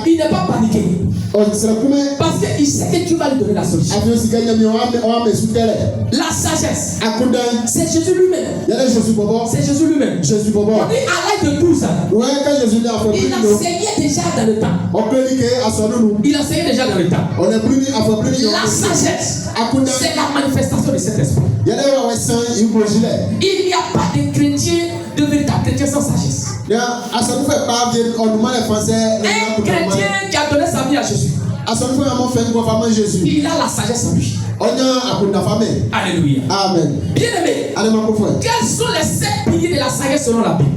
il n'est pas paniqué. Parce qu'il sait que tu vas lui donner la solution. La sagesse, c'est Jésus lui-même. C'est Jésus lui-même. On dit à l'âge de 12 ans, il enseignait déjà dans le temps. Il enseignait déjà dans le temps. La sagesse, c'est la manifestation de cet esprit. Il n'y a pas de chrétien, de véritable chrétien sans sagesse. Un chrétien qui a donné sa vie à Jésus, il a la sagesse en lui. Alléluia. Amen. Bien-aimé, quels sont les 7 piliers de la sagesse selon la Bible?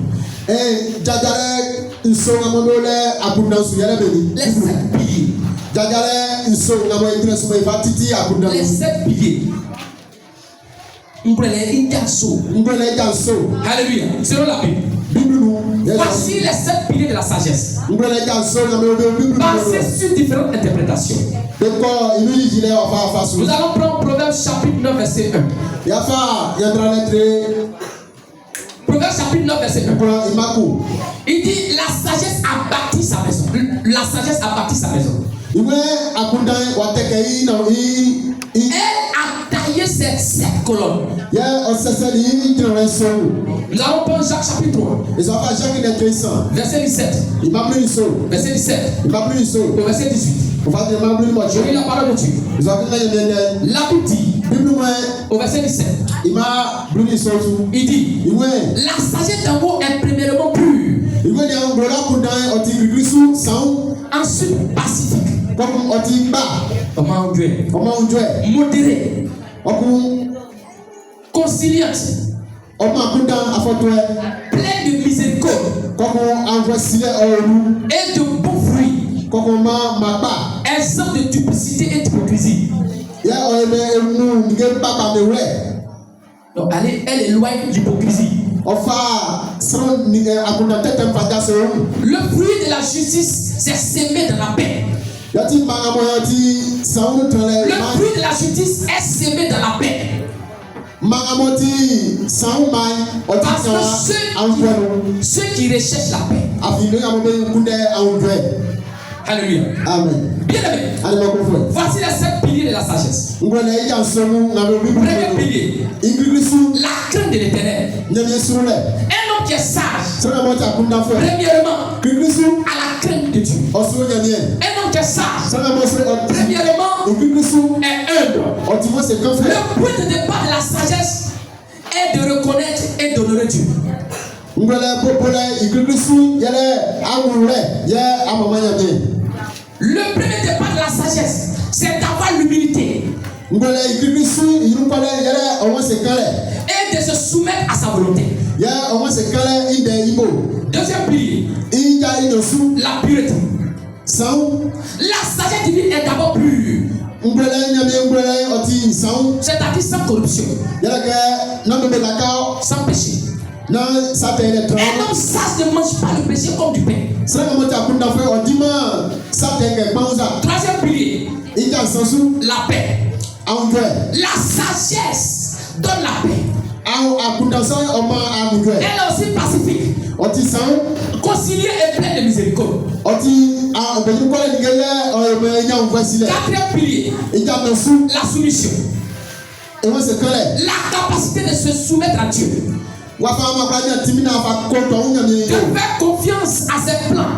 Les 7 piliers. Les 7 piliers. Alléluia. Selon la Bible. Voici les 7 piliers de la sagesse. Basés sur différentes interprétations. Nous allons prendre Proverbe chapitre 9 verset 1. Proverbe chapitre 9 verset 1. Il dit la sagesse a bâti sa maison. La sagesse a bâti sa maison. Elle a taillé ses 7 colonnes. Nous allons prendre Jacques chapitre 3. Verset 17. Verset 17. Verset 18. Je lis la parole de Dieu. La Bible dit au verset 17. Il dit la sagesse d'un mot est premièrement pure. Ensuite pacifique. Modérée. Conciliante. Pleine de miséricorde. Et de bons fruits. Exemple de duplicité et d'hypocrisie. Donc elle éloigne l'hypocrisie. Le fruit de la justice, c'est s'aimer dans la paix. Le fruit de la justice est s'aimer dans la paix. Parce que ceux qui recherchent la paix. Alléluia. Amen. Bien-aimé, voici les 7 piliers de la sagesse. Premier pilier, la crainte de l'Éternel. Un homme qui est sage, premièrement, à la crainte de Dieu. Un homme qui est sage, premièrement, est humble. Le point de départ de la sagesse est de reconnaître et d'honorer Dieu. Le premier départ de la sagesse, c'est d'avoir l'humilité et de se soumettre à sa volonté. Deuxième pilier, la pureté. La sagesse divine est d'abord pure. C'est-à-dire sans corruption, sans péché. na Satan est trop. Un homme sage ne mange pas le péché comme du pain. C'est comment tu as kunda frère on dit ma Satan est pas ça. Troisième pilier, Il t'a sensu la paix. en vrai. La sagesse donne la paix. A kunda ça on ma en vrai. Elle est aussi pacifique, On dit ça. conciliée et pleine de miséricorde. On dit ah ben nous connaît ngaya on me nya on voit si là. Quatrième pilier, Il t'a sensu la soumission. et moi c'est clair. La capacité de se soumettre à Dieu. Wa fa ma kwa nya timina fa konto on nya De faire confiance à ses plans.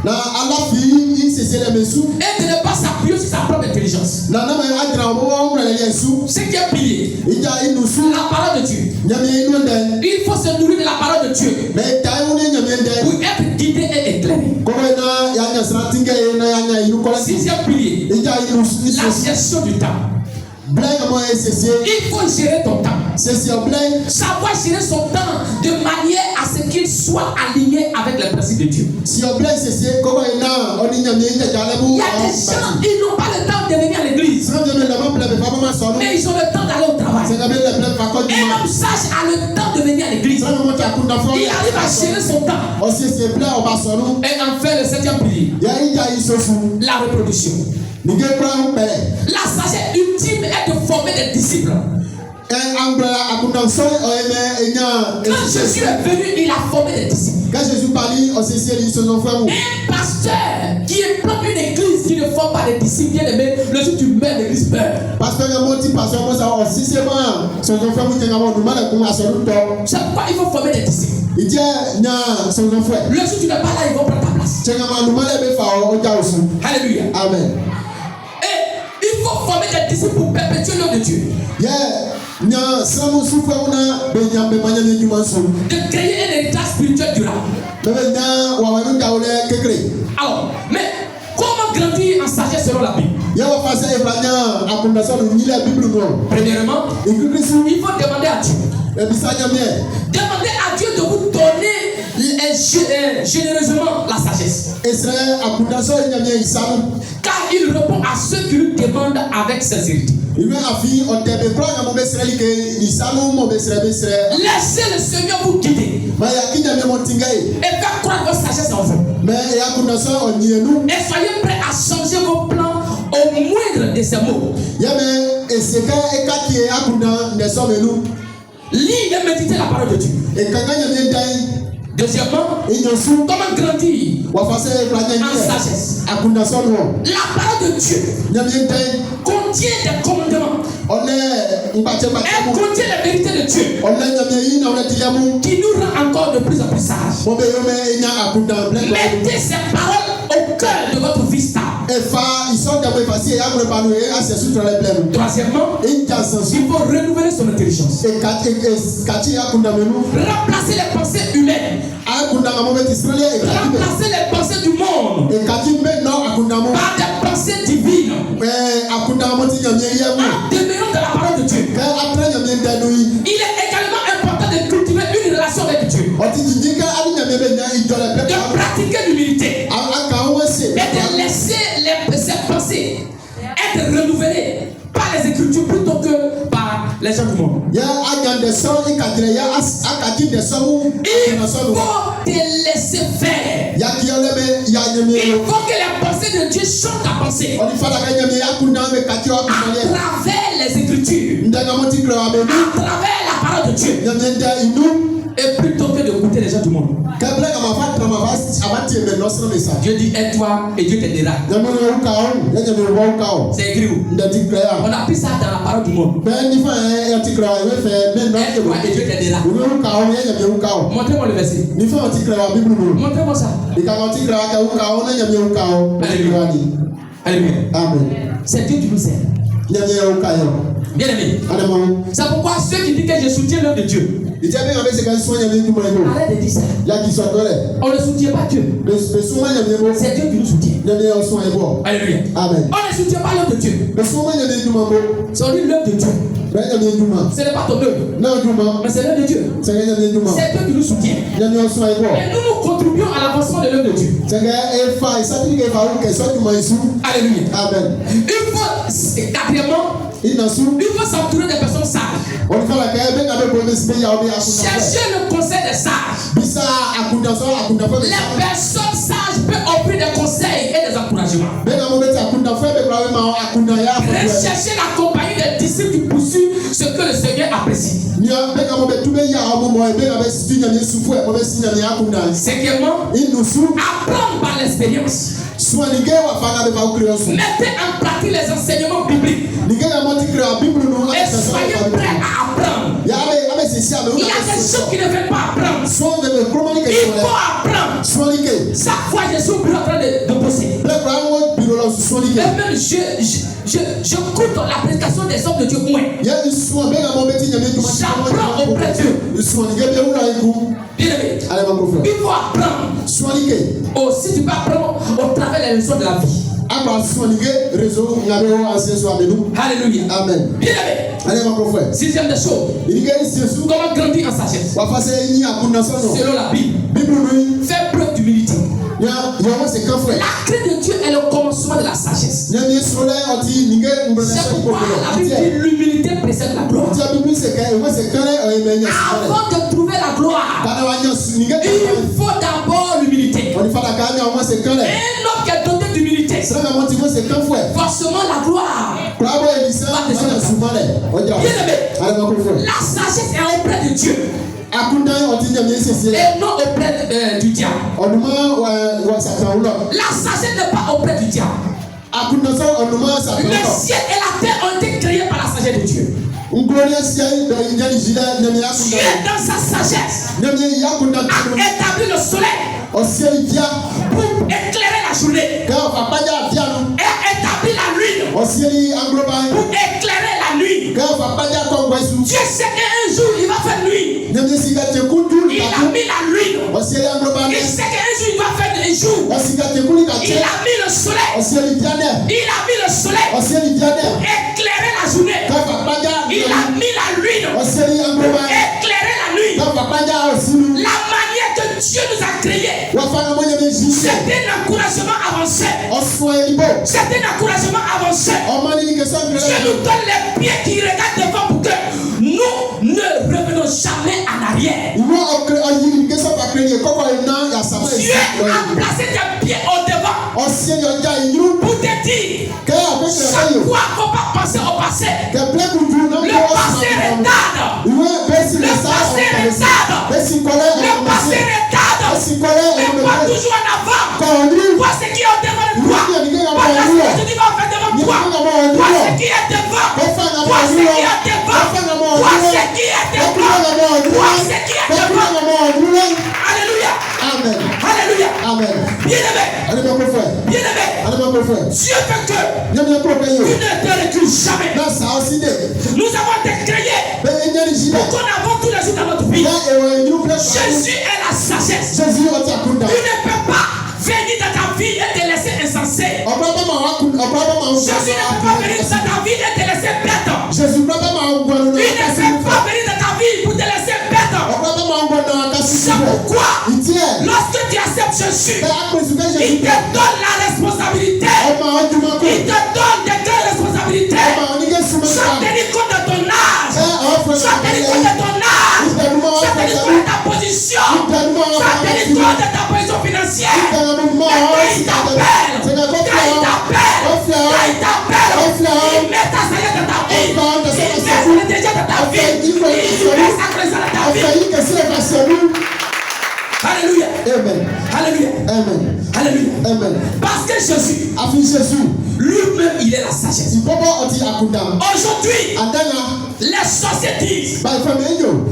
na ala fi il se les mesu. Et de ne pas s'appuyer sur sa propre intelligence. Na na ma adra mo on le yesu. Cinquième pilier, Il t'a inusu la parole de Dieu. nya me inu den. Il faut se nourrir de la parole de Dieu Mais ta on nya me den. pour être guidé et éclairé. Ko na ya nya sra tinga na ya nya inu ko la. Sixième pilier, Il t'a inusu. la gestion du temps. Blague moi c'est Il faut gérer ton temps. c'est blague. Savoir gérer son temps de manière à ce qu'il soit aligné avec les principes de Dieu. Si on blague c'est comment il a on y a mis Il y a des gens, ils n'ont pas le temps de venir à l'église, mais ils ont le temps d'aller au travail. Un homme sage a le temps de venir à l'église. Il arrive à gérer son temps. Et enfin, le septième pilier, la reproduction. La sagesse ultime est de former des disciples. Quand Jésus est venu, il a formé des disciples. Quand Jésus parlait, on s'est dit, ils se sont fait où? Un pasteur qui implante une église qui ne forme pas des disciples, bien aimé, le jour où tu mets l'église meurt. Pasteur, pasteur, moi, ça, si c'est bon, son enfant, vous tenez du mal à commencer à C'est pourquoi il faut former des disciples. Il dit, son enfant. Le jour où tu n'es pas là, ils vont prendre ta place. Alléluia. Amen. Et il faut former des disciples pour perpétuer l'œuvre de Dieu. De créer un héritage spirituel durable. Alors, mais comment grandir en sagesse selon la Bible? Premièrement, il faut demander à Dieu. Demandez à Dieu de vous donner généreusement la sagesse. Car il répond à ceux qui lui demandent avec sincérité. Laissez le Seigneur vous guider et faire croire votre sagesse en vous. Et soyez prêts à changer vos plans au moindre de ces mots. Lisez et méditez la parole de Dieu. Deuxièmement, comment grandir en sagesse? La parole de Dieu contient des commandements. Elle contient la vérité de Dieu qui nous rend encore de plus en plus sages. Mettez ces paroles au cœur de votre vie stable. Troisièmement, il faut renouveler son intelligence. Remplacer les pensées humaines. Remplacer les pensées du monde par des pensées divines. En demeurant dans la parole de Dieu. Il est également important de cultiver une relation avec Dieu. De pratiquer l'humilité. Et de laisser ces pensées être renouvelées par les Écritures plutôt que par les gens du monde. Il faut te laisser faire. Il faut que la pensée de Dieu change ta pensée à travers les Écritures, à travers la parole de Dieu, et plutôt que d'écouter les gens du monde. Dieu dit aide-toi et Dieu t'aidera. C'est écrit où? On a pris ça dans la parole du monde. Aide-toi et Dieu t'aidera. Montrez-moi le verset. Montrez-moi ça. Alléluia. Amen. C'est Dieu qui nous aide. Bien aimé. C'est pourquoi ceux qui disent que je soutiens l'œuvre de Dieu, arrête de dire ça. On ne soutient pas Dieu. C'est Dieu qui nous soutient. Alléluia. Amen. On ne soutient pas l'œuvre de Dieu. C'est l'œuvre de Dieu. Ce n'est pas ton œuvre, mais c'est l'œuvre de Dieu. C'est Dieu qui nous soutient. Et nous contribuons à l'avancement de l'œuvre de Dieu. Alléluia. Amen. Quatrièmement, il faut s'entourer des personnes sages. Cherchez le conseil des sages. Les personnes sages peuvent offrir des conseils et des encouragements. Recherchez la compagnie des disciples qui poursuivent ce que le Seigneur apprécie. Cinquièmement, apprendre par l'expérience. Mettez en pratique les enseignements bibliques. Et soyez prêts à apprendre. Il y a des gens qui ne veulent pas apprendre. Il faut apprendre. Chaque fois, je suis au bureau en train de bosser. Et même j'écoute la prédication des hommes de Dieu. J'apprends auprès d'eux. Bien-aimé, il faut apprendre. Aussi, tu peux apprendre au travers des leçons de la vie. Alléluia. Amen. Bien-aimé. Sixième des choses. Comment grandir en sagesse? Selon la Bible. Faire preuve d'humilité. La crainte de Dieu est le commencement de la sagesse. C'est pourquoi la Bible dit l'humilité précède la gloire. Avant de trouver la gloire, il faut d'abord l'humilité. Un homme qui est doté d'humilité, forcément la gloire va descendre. Bien-aimé, la sagesse est auprès de Dieu. Et non auprès du diable. La sagesse n'est pas auprès du diable. Le ciel et la terre ont été créés par la sagesse de Dieu. Dieu dans sa sagesse a établi le soleil pour éclairer la journée et établi la lune pour éclairer la nuit. Dieu sait qu'un jour il va faire nuit. Il a mis la lune. Il sait qu'un jour il va faire des jours. Il a mis le soleil. Il a mis le soleil pour éclairer la journée. Il a mis la lune pour éclairer la nuit. La manière que Dieu nous a créés, c'est un encouragement avancé. C'est un encouragement avancé. Dieu nous donne les pieds qui regardent devant pour que nous ne revenons jamais en arrière. Dieu a placé tes pieds au devant pour te dire chaque fois qu'on va penser au passé. Le passé retarde. Le passé retarde. Le passé retarde. Mais pas toujours en avant. Vois ce qui est au devant de toi. Pas ce que tu vas faire devant toi. Vois ce qui est devant. Vois ce qui est devant. Vois ce qui est devant. Vois ce qui est devant. Alléluia. Amen. Alléluia. Amen. Bien-aimé. Bien-aimé. Dieu fait que tu ne te recules jamais. Nous avons été créés pour qu'on avance tous les jours dans notre vie. Jésus est la sagesse. Tu ne peux pas venir dans ta vie et te laisser insensé. Jésus ne peut pas venir dans ta vie et te laisser bête. Il ne peut pas venir dans ta vie pour te laisser bête. C'est pourquoi lorsque tu acceptes Jésus, il te donne la responsabilité. Il te donne des grandes responsabilités. Soit tenir compte de ton âge. Soit tenir compte de ton âge. Soit tenir compte de ta position. Soit tenir compte de ta position financière. Il t'appelle. Il met ta sagesse dans ta vie. Il met l'intelligence dans ta vie. Il met sa présence dans ta vie. Alléluia. Amen. Alléluia. Amen. Alléluia. Amen. Parce que Jésus, lui-même, il est la sagesse. Aujourd'hui, les sorciers disent,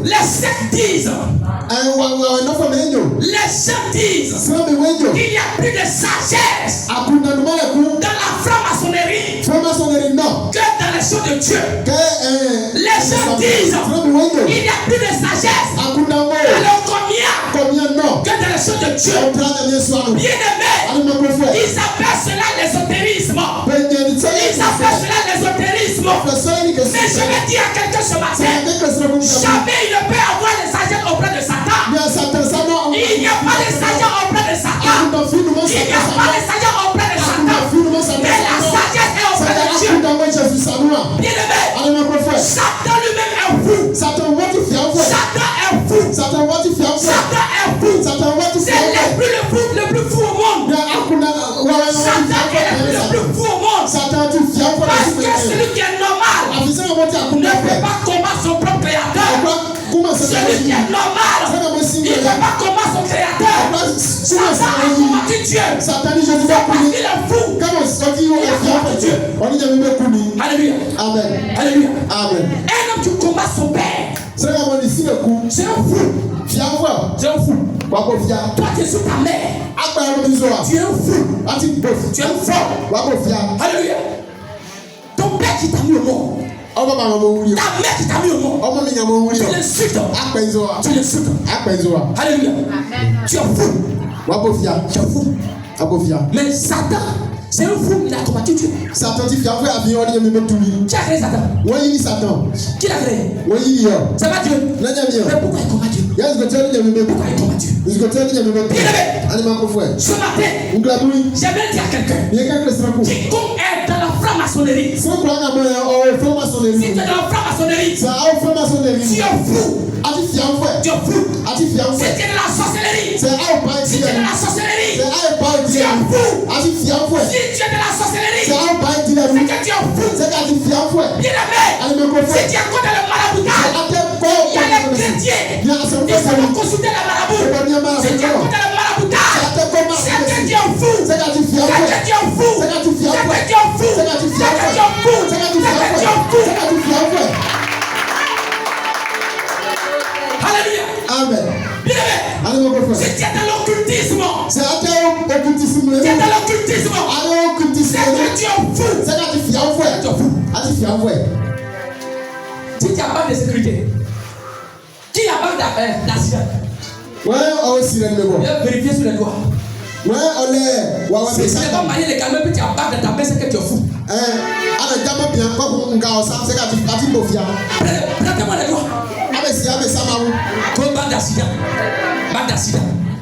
les sectes disent, les gens disent qu'il n'y a plus de sagesse dans la franc-maçonnerie que dans les choses de Dieu. Les gens disent qu'il n'y a plus de sagesse. Alors combien que dans les choses de Dieu. Bien-aimé, ils appellent cela l'ésotérisme. Ils appellent cela l'ésotérisme. Mais je vais dire à quelqu'un ce matin, jamais il ne peut avoir les sagesse auprès de Satan. Il n'y a pas de sagesse auprès de Satan. Il n'y a pas de sagesse auprès de Satan. Mais la sagesse est auprès de Dieu. Bien-aimé, Satan lui-même est fou. le plus fou au monde. Satan est le plus fou au monde. Parce que celui qui est normal ne peut pas combattre son propre créateur. Celui qui est normal, il ne peut pas combattre son créateur. Satan a combattu Dieu. C'est parce qu'il est fou. Il a combattu Dieu. Alléluia. Amen. Alléluia. Amen. Un homme qui combat son père, c'est un fou. C'est un fou. Toi, tu es sur ta mère. Tu es un fou. Tu es un fort. Alléluia. Ton père qui t'a mis au monde. Ta mère qui t'a mis au monde. Tu l'insultes. Tu l'insultes. Alléluia. Tu es fou. Tu es fou. Mais Satan, c'est un fou, il a combattu Dieu. Qui a créé Satan? Qui l'a créé? C'est pas Dieu. Mais pourquoi il combat Dieu? Pourquoi il combat Dieu? Ce matin, j'aimerais dire à quelqu'un quiconque est dans la franc-maçonnerie. Si tu es dans la franc-maçonnerie, tu es fou. Tu es fou. Si tu es dans la sorcellerie, tu es fou. Si tu es dans la sorcellerie, c'est que tu es fou. Bien-aimé, si tu es contre le maraboutage, il y a les chrétiens qui vont consulter la marabout. Si tu es contre le maraboutage, c'est que tu es fou. C'est que tu es fou. C'est que tu es fou. C'est que tu es fou. Alléluia. Amen. Bien-aimé, si tu es dans l'occultisme, tu es dans l'occultisme, c'est que tu es fou. Si tu as pas de sécurité, qui a pas d'accident? Viens vérifier sur les doigts. Si tu n'es pas marié légalement et tu as pas de ta main, c'est que tu es fou. Prêtez-moi les doigts. Comme bague d'accident.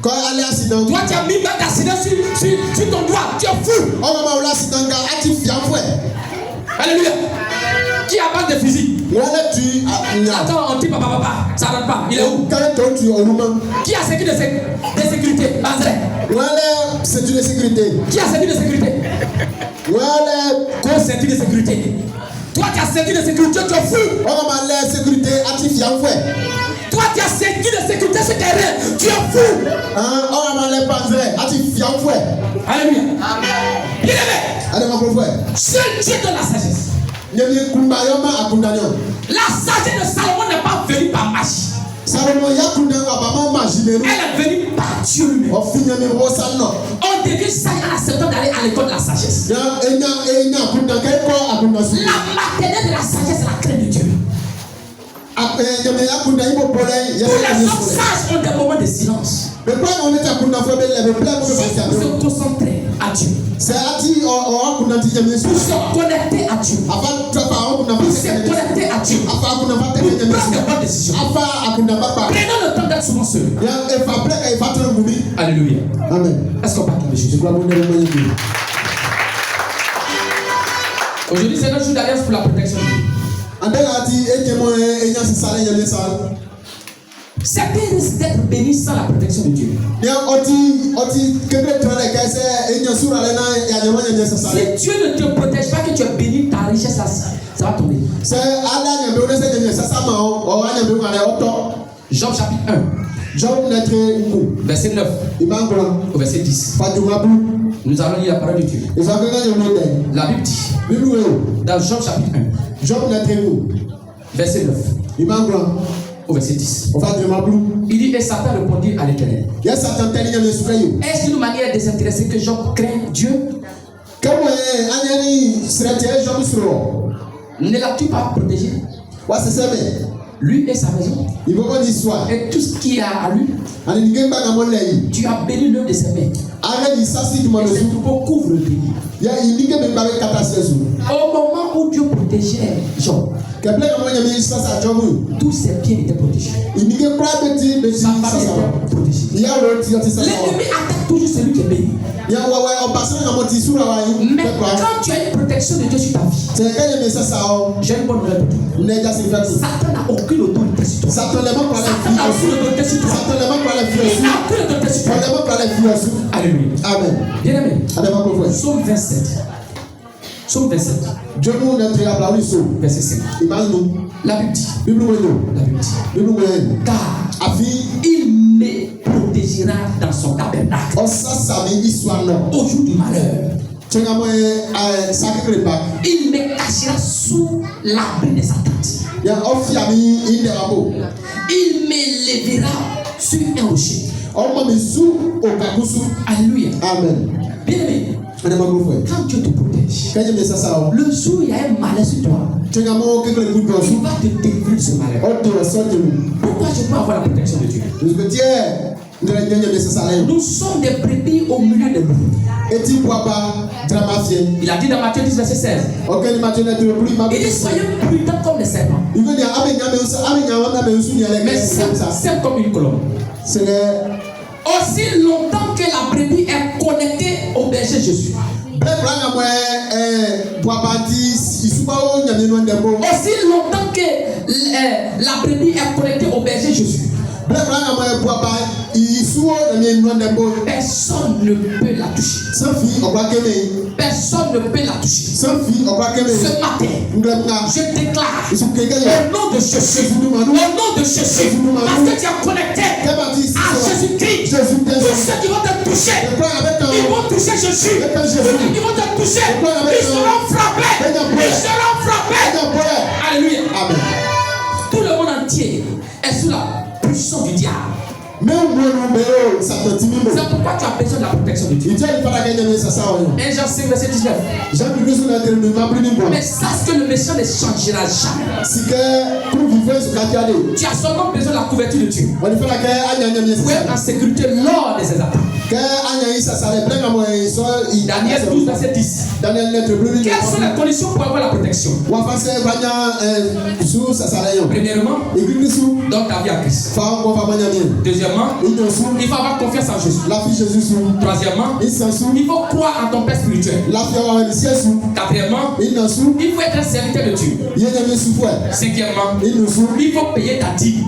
Toi, tu as mis bague d'accident sur ton doigt. Tu es fou. Alléluia. Qui a bague de physique? Attends, on dit papa, ça ne donne pas. Il est où? Qui a sécu de sécurité? C'est une sécurité. Qui a sécu de sécurité? Quoi, sécu de sécurité? Toi, tu as sécu de sécurité, tu es fou. Toi, tu as sécu de sécurité sur terrain, tu es fou. Alléluia. Bien-aimé, seul Dieu donne la sagesse. La sagesse de Salomon n'est pas venue par magie. Elle est venue par Dieu lui-même. On devient sage en acceptant d'aller à l'école de la sagesse. La maternelle de la sagesse, c'est la crainte de Dieu. Tous les hommes sages ont des moments de silence. Pour se concentrer à Dieu. Pour se connecter à Dieu. Pour se connecter à Dieu. Pour prendre de bonnes décisions. Prenons le temps d'être souvent seul. Alléluia. Amen. Est-ce qu'on parle de Jésus? Aujourd'hui, c'est notre jour d'alliance pour la protection de Dieu. Certains risquent d'être bénis sans la protection de Dieu. Si Dieu ne te protège pas, que tu es béni, ta richesse, ça va tomber. Job chapitre 1, verset 9 au verset 10. Nous allons lire la parole de Dieu. La Bible dit, dans Job chapitre 1, verset 9 au verset 10. Il dit, et Satan répondit à l'Éternel. Est-ce d'une manière désintéressée que Job craint Dieu? Ne l'as-tu pas protégé? Lui et sa maison. Et tout ce qui est à lui. Tu as béni l'œuvre de ses mains. Et ses troupeaux couvrent le pays. Au moment où Dieu protégeait Job, Tous ses biens étaient protégés. Sa famille était protégée. L'ennemi attaque toujours celui qui est béni. Mais quand tu as une protection de Dieu sur ta vie, j'ai une bonne nouvelle pour toi. Satan n'a aucune autorité sur toi. Satan n'a aucune autorité sur toi. Il n'a aucune autorité sur toi. Alléluia. Amen. Bien aimé. Psaume 27. Psaume 27. Verset 5. La Bible dit. Car il me protégera dans son tabernacle au jour du malheur. Il me cachera sous l'abri de sa tente. Il m'élèvera sur un rocher. Alléluia. Amen. Bien aimé. Quand Dieu te protège, le jour où il y a un malheur sur toi, il va te délivrer de ce malheur. Pourquoi je peux avoir la protection de Dieu? Nous sommes des brebis au milieu de loups. Il a dit dans Matthieu 10, verset 16. Il dit soyez prudents comme les serpents, mais c'est comme une colombe. Aussi longtemps que la brebis est connectée au berger Jésus, aussi longtemps que la brebis est connectée au berger Jésus, personne ne peut la toucher. Personne ne peut la toucher. Ce matin, je déclare au nom de Jésus, parce que tu es connecté à Jésus-Christ, tous ceux qui vont te toucher, ils vont toucher Jésus. Tous ceux qui vont te toucher, ils seront frappés. Alléluia. Amen. Tout le monde entier est sous la puissance du diable. C'est pourquoi tu as besoin de la protection de Dieu. 1 Jean 5, verset 19. Mais sache que le méchant ne changera jamais. Tu as seulement besoin de la couverture de Dieu pour être en sécurité lors de ses attaques. Daniel 12, verset 10. Quelles sont les conditions pour avoir la protection? Premièrement, dans ta vie à Christ. Deuxièmement, il faut avoir confiance en Jésus. Troisièmement, il faut croire en ton Père spirituel. Quatrièmement, il faut être un serviteur de Dieu. Cinquièmement, il faut payer ta dîme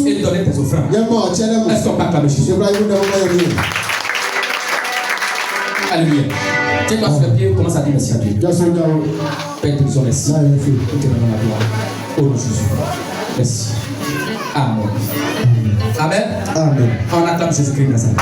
et donner tes offrandes. Est-ce qu'on peut acclamer Jésus? Alléluia. Tiens-toi sur le pied, commence à dire merci à Dieu. Père, nous sommes merci. Nous te rendons la gloire. Au nom de Jésus. Merci. Amen. Amen. On acclame Jésus-Christ dans sa vie.